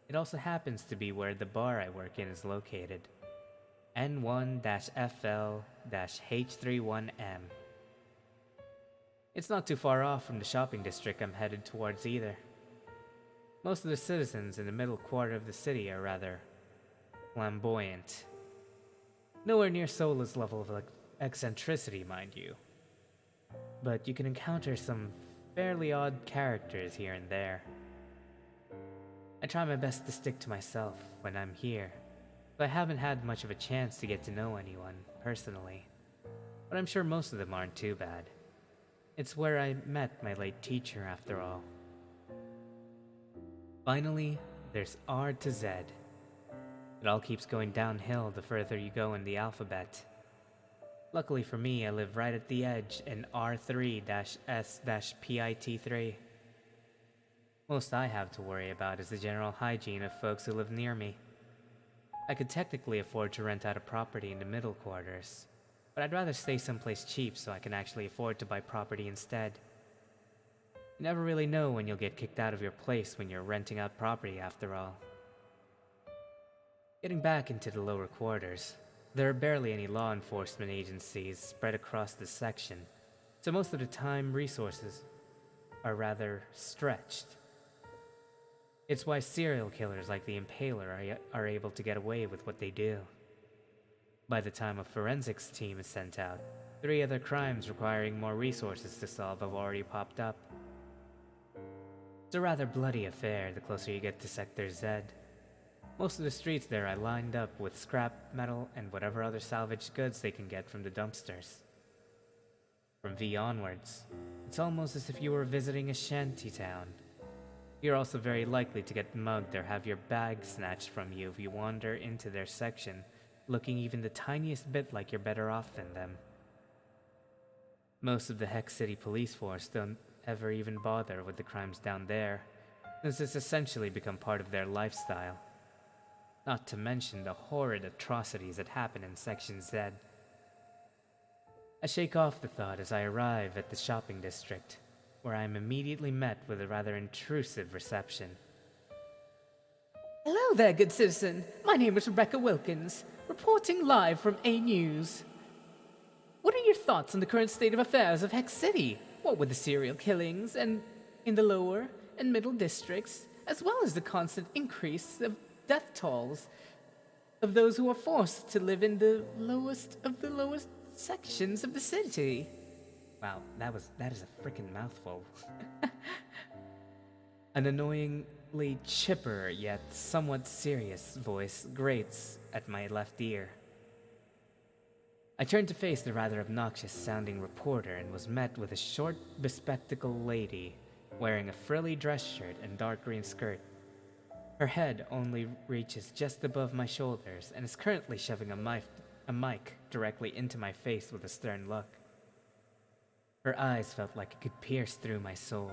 It also happens to be where the bar I work in is located. N1-FL-3-H31-M. It's not too far off from the shopping district I'm headed towards either. Most of the citizens in the middle quarter of the city are rather flamboyant. Nowhere near Sola's level of eccentricity, mind you. But you can encounter some fairly odd characters here and there. I try my best to stick to myself when I'm here, but I haven't had much of a chance to get to know anyone, personally. But I'm sure most of them aren't too bad. It's where I met my late teacher, after all. Finally, there's R to Z. It all keeps going downhill the further you go in the alphabet. Luckily for me, I live right at the edge in R3-S-PIT3. Most I have to worry about is the general hygiene of folks who live near me. I could technically afford to rent out a property in the middle quarters, but I'd rather stay someplace cheap so I can actually afford to buy property instead. You never really know when you'll get kicked out of your place when you're renting out property after all. Getting back into the lower quarters, there are barely any law enforcement agencies spread across this section, so most of the time resources are rather stretched. It's why serial killers like the Impaler are able to get away with what they do. By the time a forensics team is sent out, 3 other crimes requiring more resources to solve have already popped up. It's a rather bloody affair the closer you get to Sector Z. Most of the streets there are lined up with scrap metal and whatever other salvaged goods they can get from the dumpsters. From V onwards, it's almost as if you were visiting a shanty town. You're also very likely to get mugged or have your bag snatched from you if you wander into their section, looking even the tiniest bit like you're better off than them. Most of the Hex City police force don't ever even bother with the crimes down there, since it's essentially become part of their lifestyle. Not to mention the horrid atrocities that happen in Section Z. I shake off the thought as I arrive at the shopping district, where I am immediately met with a rather intrusive reception. Hello there, good citizen. My name is Rebecca Wilkins, reporting live from A News. What are your thoughts on the current state of affairs of Hex City? What with the serial killings and in the lower and middle districts, as well as the constant increase of death tolls of those who are forced to live in the lowest of the lowest sections of the city. Wow, that is a freaking mouthful. An annoyingly chipper yet somewhat serious voice grates at my left ear. I turned to face the rather obnoxious-sounding reporter and was met with a short, bespectacled lady wearing a frilly dress shirt and dark green skirt. Her head only reaches just above my shoulders and is currently shoving a mic directly into my face with a stern look. Her eyes felt like it could pierce through my soul,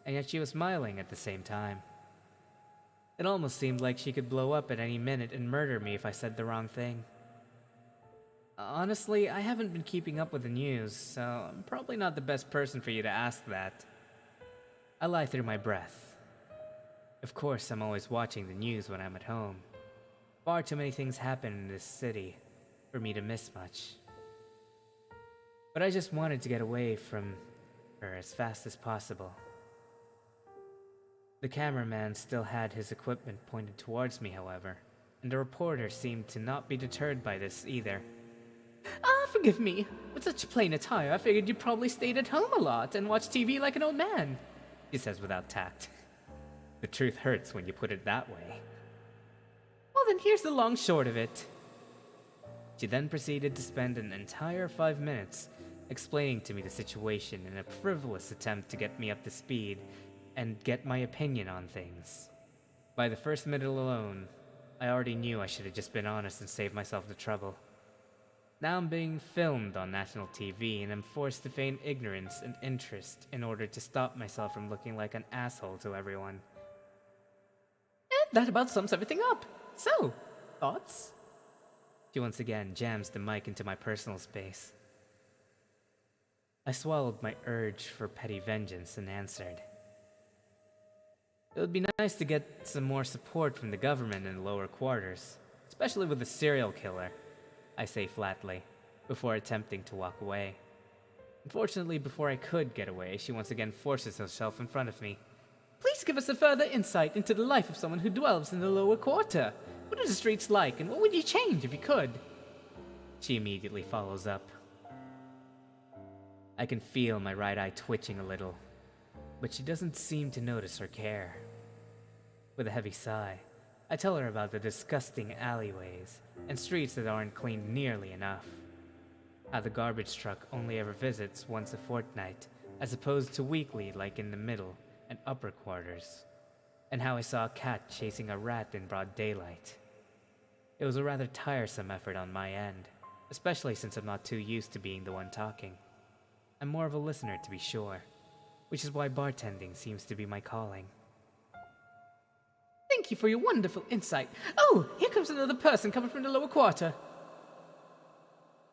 and yet she was smiling at the same time. It almost seemed like she could blow up at any minute and murder me if I said the wrong thing. Honestly, I haven't been keeping up with the news, so I'm probably not the best person for you to ask that. I lie through my breath. Of course, I'm always watching the news when I'm at home. Far too many things happen in this city for me to miss much. But I just wanted to get away from her as fast as possible. The cameraman still had his equipment pointed towards me, however, and the reporter seemed to not be deterred by this either. Ah, forgive me. With such plain attire, I figured you probably stayed at home a lot and watched TV like an old man. She says without tact. The truth hurts when you put it that way. Well, then here's the long short of it. She then proceeded to spend an entire 5 minutes explaining to me the situation in a frivolous attempt to get me up to speed and get my opinion on things. By the first minute alone, I already knew I should have just been honest and saved myself the trouble. Now I'm being filmed on national TV and I'm forced to feign ignorance and interest in order to stop myself from looking like an asshole to everyone. And that about sums everything up. So, thoughts? She once again jams the mic into my personal space. I swallowed my urge for petty vengeance and answered. It would be nice to get some more support from the government in the lower quarters, especially with a serial killer, I say flatly, before attempting to walk away. Unfortunately, before I could get away, she once again forces herself in front of me. Please give us a further insight into the life of someone who dwells in the lower quarter. What are the streets like, and what would you change if you could? She immediately follows up. I can feel my right eye twitching a little, but she doesn't seem to notice or care. With a heavy sigh, I tell her about the disgusting alleyways and streets that aren't cleaned nearly enough. How the garbage truck only ever visits once a fortnight, as opposed to weekly like in the middle and upper quarters. And how I saw a cat chasing a rat in broad daylight. It was a rather tiresome effort on my end, especially since I'm not too used to being the one talking. I'm more of a listener to be sure, which is why bartending seems to be my calling. Thank you for your wonderful insight. Oh, here comes another person coming from the lower quarter.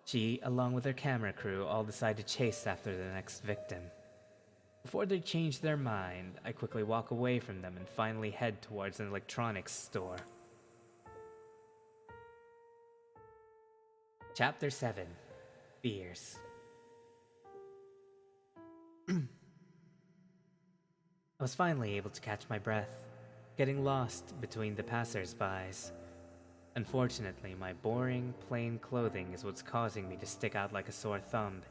She, along with her camera crew, all decide to chase after the next victim. Before they change their mind, I quickly walk away from them and finally head towards an electronics store. Chapter 7. Fears. I was finally able to catch my breath, getting lost between the passers-bys. Unfortunately, my boring, plain clothing is what's causing me to stick out like a sore thumb.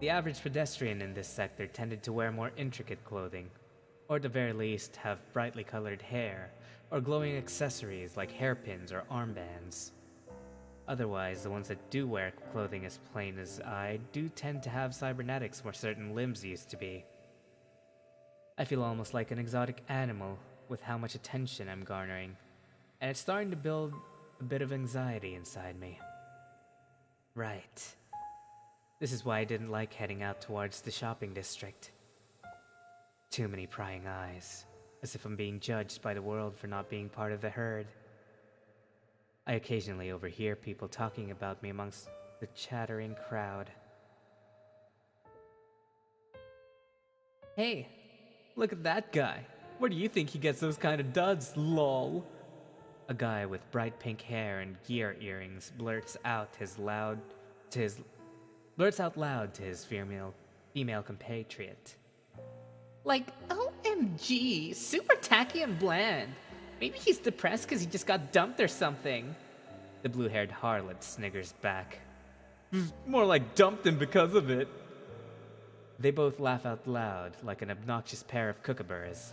The average pedestrian in this sector tended to wear more intricate clothing, or at the very least have brightly colored hair, or glowing accessories like hairpins or armbands. Otherwise, the ones that do wear clothing as plain as I do tend to have cybernetics where certain limbs used to be. I feel almost like an exotic animal with how much attention I'm garnering, and it's starting to build a bit of anxiety inside me. Right. This is why I didn't like heading out towards the shopping district. Too many prying eyes, as if I'm being judged by the world for not being part of the herd. I occasionally overhear people talking about me amongst the chattering crowd. Hey, look at that guy. Where do you think he gets those kind of duds, lol? A guy with bright pink hair and gear earrings blurts out loud to his female compatriot. Like, OMG, super tacky and bland. Maybe he's depressed because he just got dumped or something. The blue-haired harlot sniggers back. More like dumped him because of it. They both laugh out loud like an obnoxious pair of kookaburras.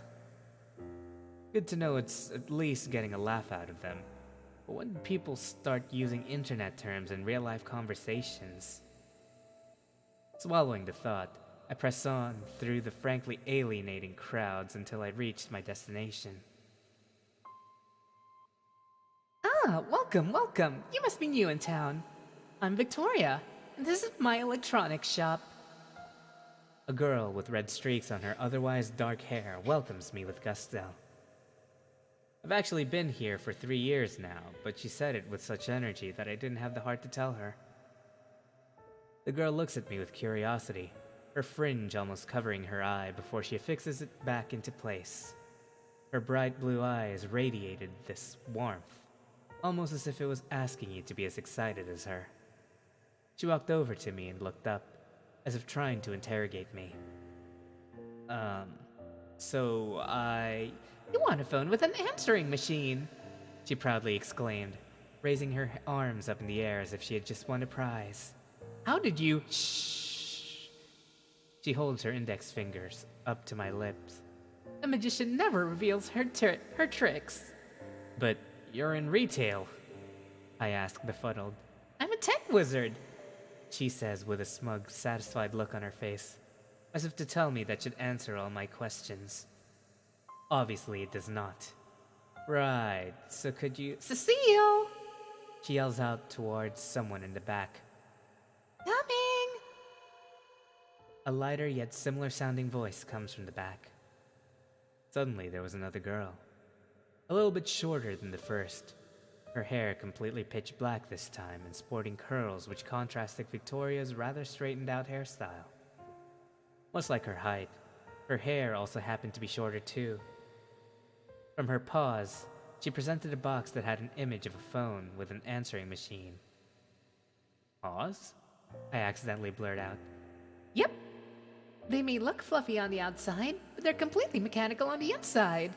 Good to know it's at least getting a laugh out of them. But when people start using internet terms in real-life conversations? Swallowing the thought, I press on through the frankly alienating crowds until I reached my destination. Ah, welcome, welcome. You must be new in town. I'm Victoria, and this is my electronics shop. A girl with red streaks on her otherwise dark hair welcomes me with gusto. I've actually been here for 3 years now, but she said it with such energy that I didn't have the heart to tell her. The girl looks at me with curiosity, her fringe almost covering her eye before she affixes it back into place. Her bright blue eyes radiated this warmth, almost as if it was asking you to be as excited as her. She walked over to me and looked up, as if trying to interrogate me. You want a phone with an answering machine? she proudly exclaimed, raising her arms up in the air as if she had just won a prize. How did you? Shh. She holds her index fingers up to my lips. A magician never reveals her tricks. But you're in retail, I ask, befuddled. I'm a tech wizard. She says with a smug, satisfied look on her face, as if to tell me that should answer all my questions. Obviously, it does not. Right, so could you... Cecile! She yells out towards someone in the back. Coming! A lighter yet similar sounding voice comes from the back. Suddenly, there was another girl. A little bit shorter than the first. Her hair completely pitch black this time and sporting curls which contrasted Victoria's rather straightened out hairstyle. Much like her height, her hair also happened to be shorter too. From her paws, she presented a box that had an image of a phone with an answering machine. Paws? I accidentally blurred out. Yep. They may look fluffy on the outside, but they're completely mechanical on the inside.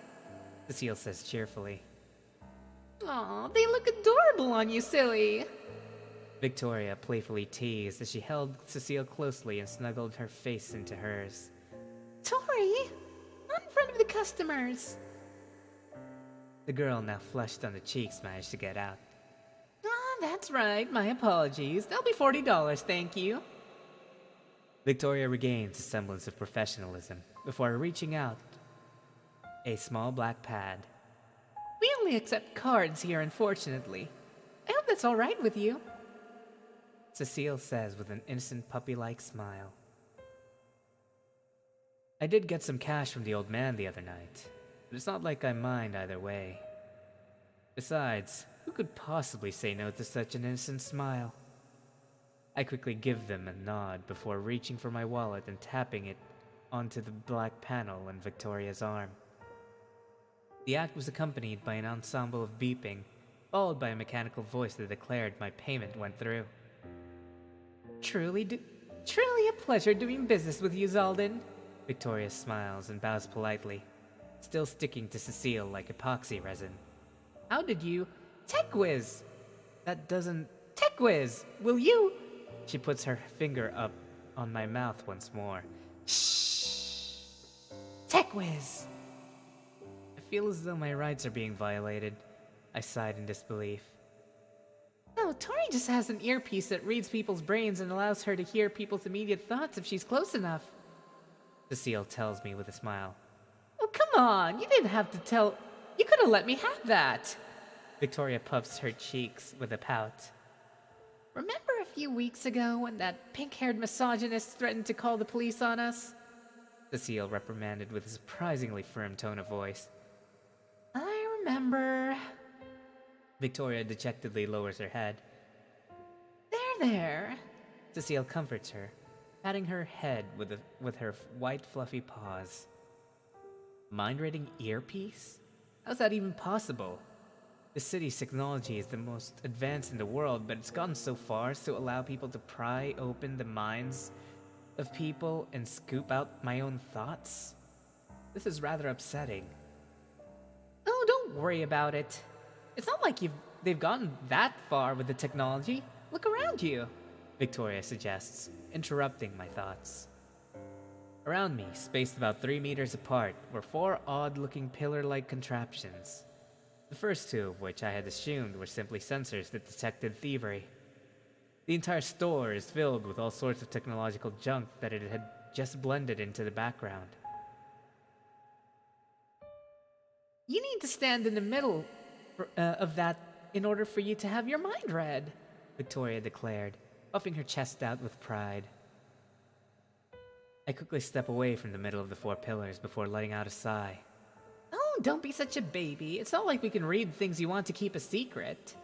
Cecile says cheerfully. Aw, they look adorable on you, silly. Victoria playfully teased as she held Cecile closely and snuggled her face into hers. Tori, not in front of the customers. The girl, now flushed on the cheeks, managed to get out. Ah, that's right. My apologies. They'll be $40, thank you. Victoria regains a semblance of professionalism before reaching out a small black pad. We only accept cards here, unfortunately. I hope that's all right with you. Cecile says with an innocent puppy-like smile. I did get some cash from the old man the other night, but it's not like I mind either way. Besides, who could possibly say no to such an innocent smile? I quickly give them a nod before reaching for my wallet and tapping it onto the black panel on Victoria's arm. The act was accompanied by an ensemble of beeping, followed by a mechanical voice that declared my payment went through. Truly a pleasure doing business with you, Zalden. Victoria smiles and bows politely, still sticking to Cecile like epoxy resin. How did you? Tech whiz! That doesn't... Tech whiz! Will you? She puts her finger up on my mouth once more. Shh! Tech whiz! I feel as though my rights are being violated. I sighed in disbelief. No, Tori just has an earpiece that reads people's brains and allows her to hear people's immediate thoughts if she's close enough. Cecile tells me with a smile. Oh, come on! You didn't have to tell... You could have let me have that! Victoria puffs her cheeks with a pout. Remember a few weeks ago when that pink-haired misogynist threatened to call the police on us? Cecile reprimanded with a surprisingly firm tone of voice. I remember. Victoria dejectedly lowers her head. There. Cecile comforts her, patting her head with her white fluffy paws. Mind-reading earpiece? How's that even possible? The city's technology is the most advanced in the world, but it's gotten so far as to allow people to pry open the minds of people and scoop out my own thoughts? This is rather upsetting. Oh, don't worry about it. It's not like they've gotten that far with the technology. Look around you, Victoria suggests, interrupting my thoughts. Around me, spaced about 3 meters apart, were 4 odd-looking pillar-like contraptions. The first 2 of which I had assumed were simply sensors that detected thievery. The entire store is filled with all sorts of technological junk that it had just blended into the background. You need to stand in the middle of that in order for you to have your mind read, Victoria declared, puffing her chest out with pride. I quickly step away from the middle of the 4 pillars before letting out a sigh. Oh, don't be such a baby. It's not like we can read things you want to keep a secret.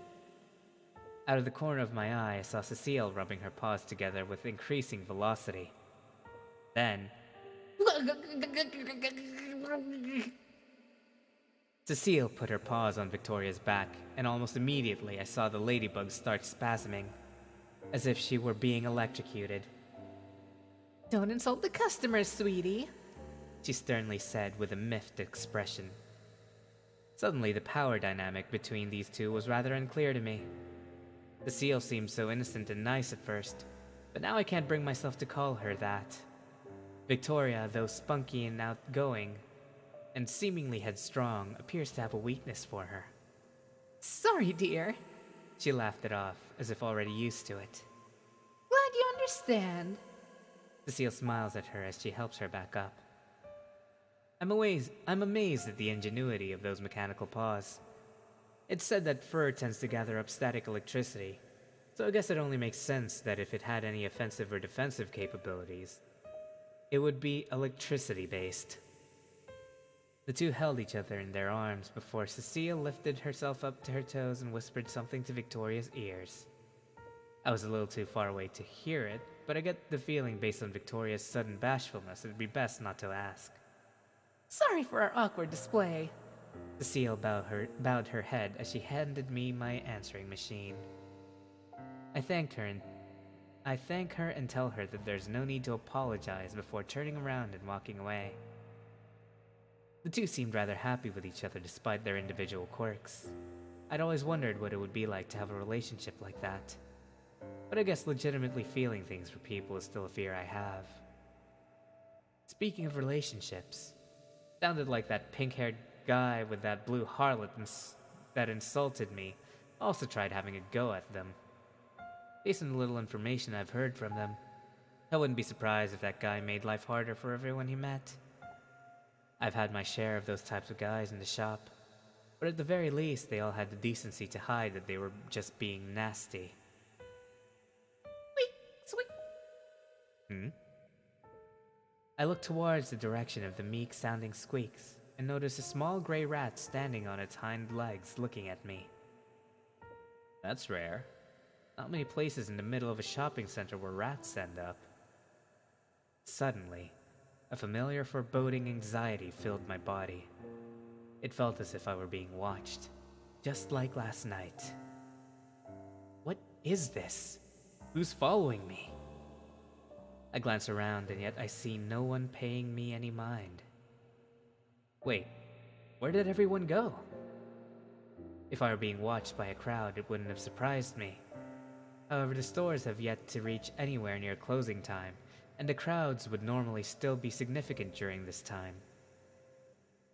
Out of the corner of my eye, I saw Cecile rubbing her paws together with increasing velocity. Then... Cecile put her paws on Victoria's back, and almost immediately I saw the ladybug start spasming, as if she were being electrocuted. Don't insult the customers, sweetie, she sternly said with a miffed expression. Suddenly, the power dynamic between these two was rather unclear to me. Cecile seemed so innocent and nice at first, but now I can't bring myself to call her that. Victoria, though spunky and outgoing, and seemingly headstrong, appears to have a weakness for her. Sorry, dear. She laughed it off, as if already used to it. Glad you understand. Cecile smiles at her as she helps her back up. I'm amazed at the ingenuity of those mechanical paws. It's said that fur tends to gather up static electricity, so I guess it only makes sense that if it had any offensive or defensive capabilities, it would be electricity-based. The two held each other in their arms before Cecile lifted herself up to her toes and whispered something to Victoria's ears. I was a little too far away to hear it, but I get the feeling based on Victoria's sudden bashfulness it'd be best not to ask. Sorry for our awkward display. Cecile bowed her head as she handed me my answering machine. I thank her and tell her that there's no need to apologize before turning around and walking away. The two seemed rather happy with each other despite their individual quirks. I'd always wondered what it would be like to have a relationship like that. But I guess legitimately feeling things for people is still a fear I have. Speaking of relationships, sounded like that pink-haired guy with that blue harlot that insulted me also tried having a go at them. Based on the little information I've heard from them, I wouldn't be surprised if that guy made life harder for everyone he met. I've had my share of those types of guys in the shop, but at the very least they all had the decency to hide that they were just being nasty. I looked towards the direction of the meek-sounding squeaks and noticed a small gray rat standing on its hind legs looking at me. That's rare. Not many places in the middle of a shopping center where rats end up. Suddenly, a familiar foreboding anxiety filled my body. It felt as if I were being watched, just like last night. What is this? Who's following me? I glance around and yet I see no one paying me any mind. Wait, where did everyone go? If I were being watched by a crowd, it wouldn't have surprised me. However, the stores have yet to reach anywhere near closing time, and the crowds would normally still be significant during this time.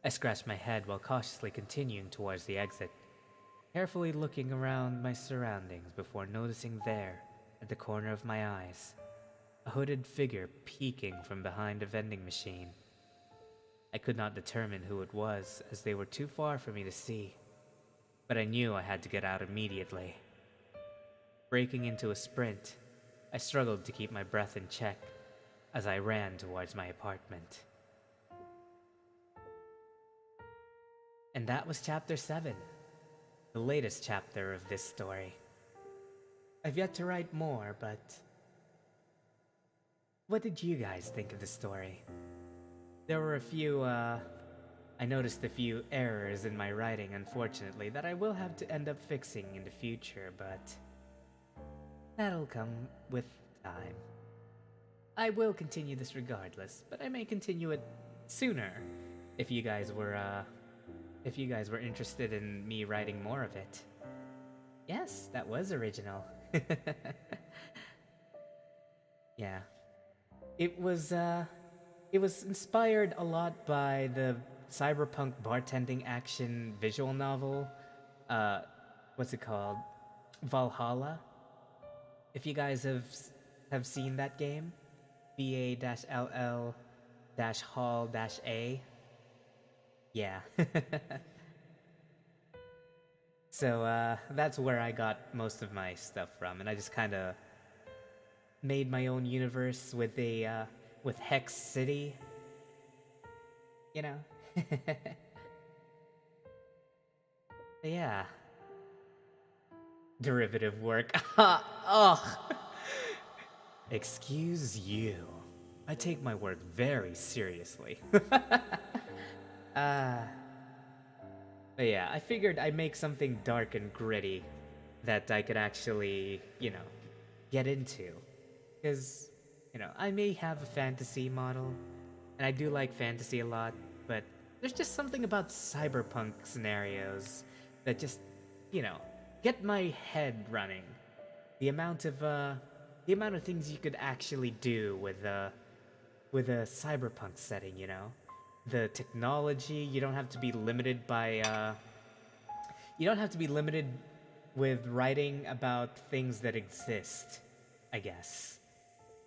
I scratched my head while cautiously continuing towards the exit, carefully looking around my surroundings before noticing there, at the corner of my eyes, a hooded figure peeking from behind a vending machine. I could not determine who it was, as they were too far for me to see, but I knew I had to get out immediately. Breaking into a sprint, I struggled to keep my breath in check as I ran towards my apartment. And that was Chapter 7, the latest chapter of this story. I've yet to write more, but what did you guys think of the story? There were I noticed a few errors in my writing, unfortunately, that I will have to end up fixing in the future, but that'll come with time. I will continue this regardless, but I may continue it sooner if you guys were interested in me writing more of it. Yes, that was original. Yeah. It was inspired a lot by the cyberpunk bartending action visual novel. What's it called? Valhalla. If you guys have seen that game, VA-LL-Hall-A. Yeah. So that's where I got most of my stuff from, and I just kind of made my own universe with Hex City, you know. Yeah. Derivative work. Ugh. Excuse you. I take my work very seriously. But yeah, I figured I'd make something dark and gritty that I could actually, get into. Because, I may have a fantasy model, and I do like fantasy a lot, but there's just something about cyberpunk scenarios that just, you know, get my head running. The amount of things you could actually do with a cyberpunk setting, you know? The technology, you don't have to be limited by you don't have to be limited with writing about things that exist, I guess.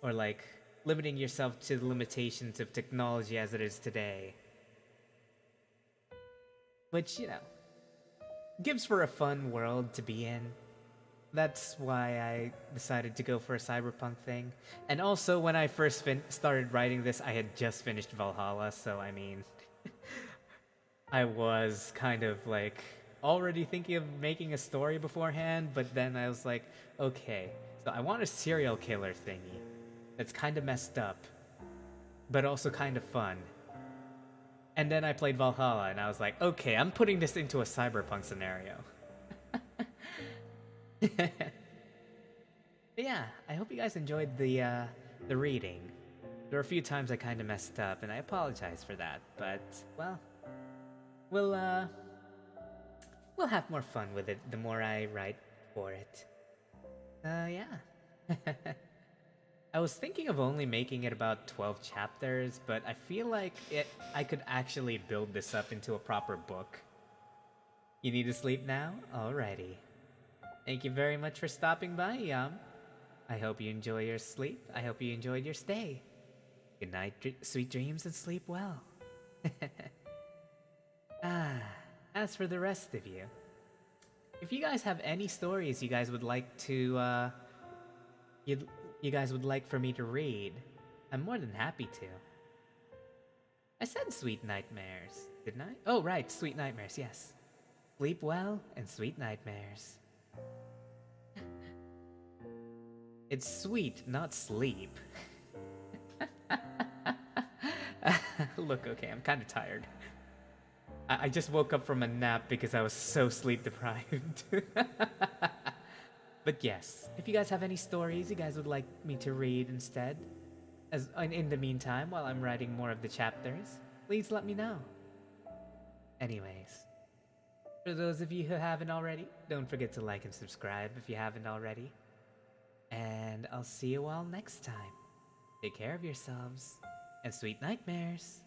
Or like limiting yourself to the limitations of technology as it is today. Which, you know, gives for a fun world to be in. That's why I decided to go for a cyberpunk thing. And also, when I first started writing this, I had just finished Valhalla, so I mean, I was kind of like already thinking of making a story beforehand, but then I was like, okay, so I want a serial killer thingy that's kind of messed up, but also kind of fun. And then I played Valhalla, and I was like, okay, I'm putting this into a cyberpunk scenario. Yeah, I hope you guys enjoyed the reading. There were a few times I kind of messed up, and I apologize for that. But well, we'll have more fun with it the more I write for it. Yeah. I was thinking of only making it about 12 chapters, but I feel like I could actually build this up into a proper book. You need to sleep now? Alrighty. Thank you very much for stopping by, Yum. I hope you enjoy your sleep. I hope you enjoyed your stay. Good night, sweet dreams, and sleep well. As for the rest of you, if you guys have any stories you guys would like to, you guys would like for me to read, I'm more than happy to. I said sweet nightmares, didn't I? Oh, right, sweet nightmares, yes. Sleep well and sweet nightmares. It's sweet, not sleep. Look, okay, I'm kind of tired. I just woke up from a nap because I was so sleep deprived. But yes, if you guys have any stories you guys would like me to read instead, in the meantime, while I'm writing more of the chapters, please let me know. Anyways, for those of you who haven't already, don't forget to like and subscribe if you haven't already. And I'll see you all next time. Take care of yourselves, and sweet nightmares.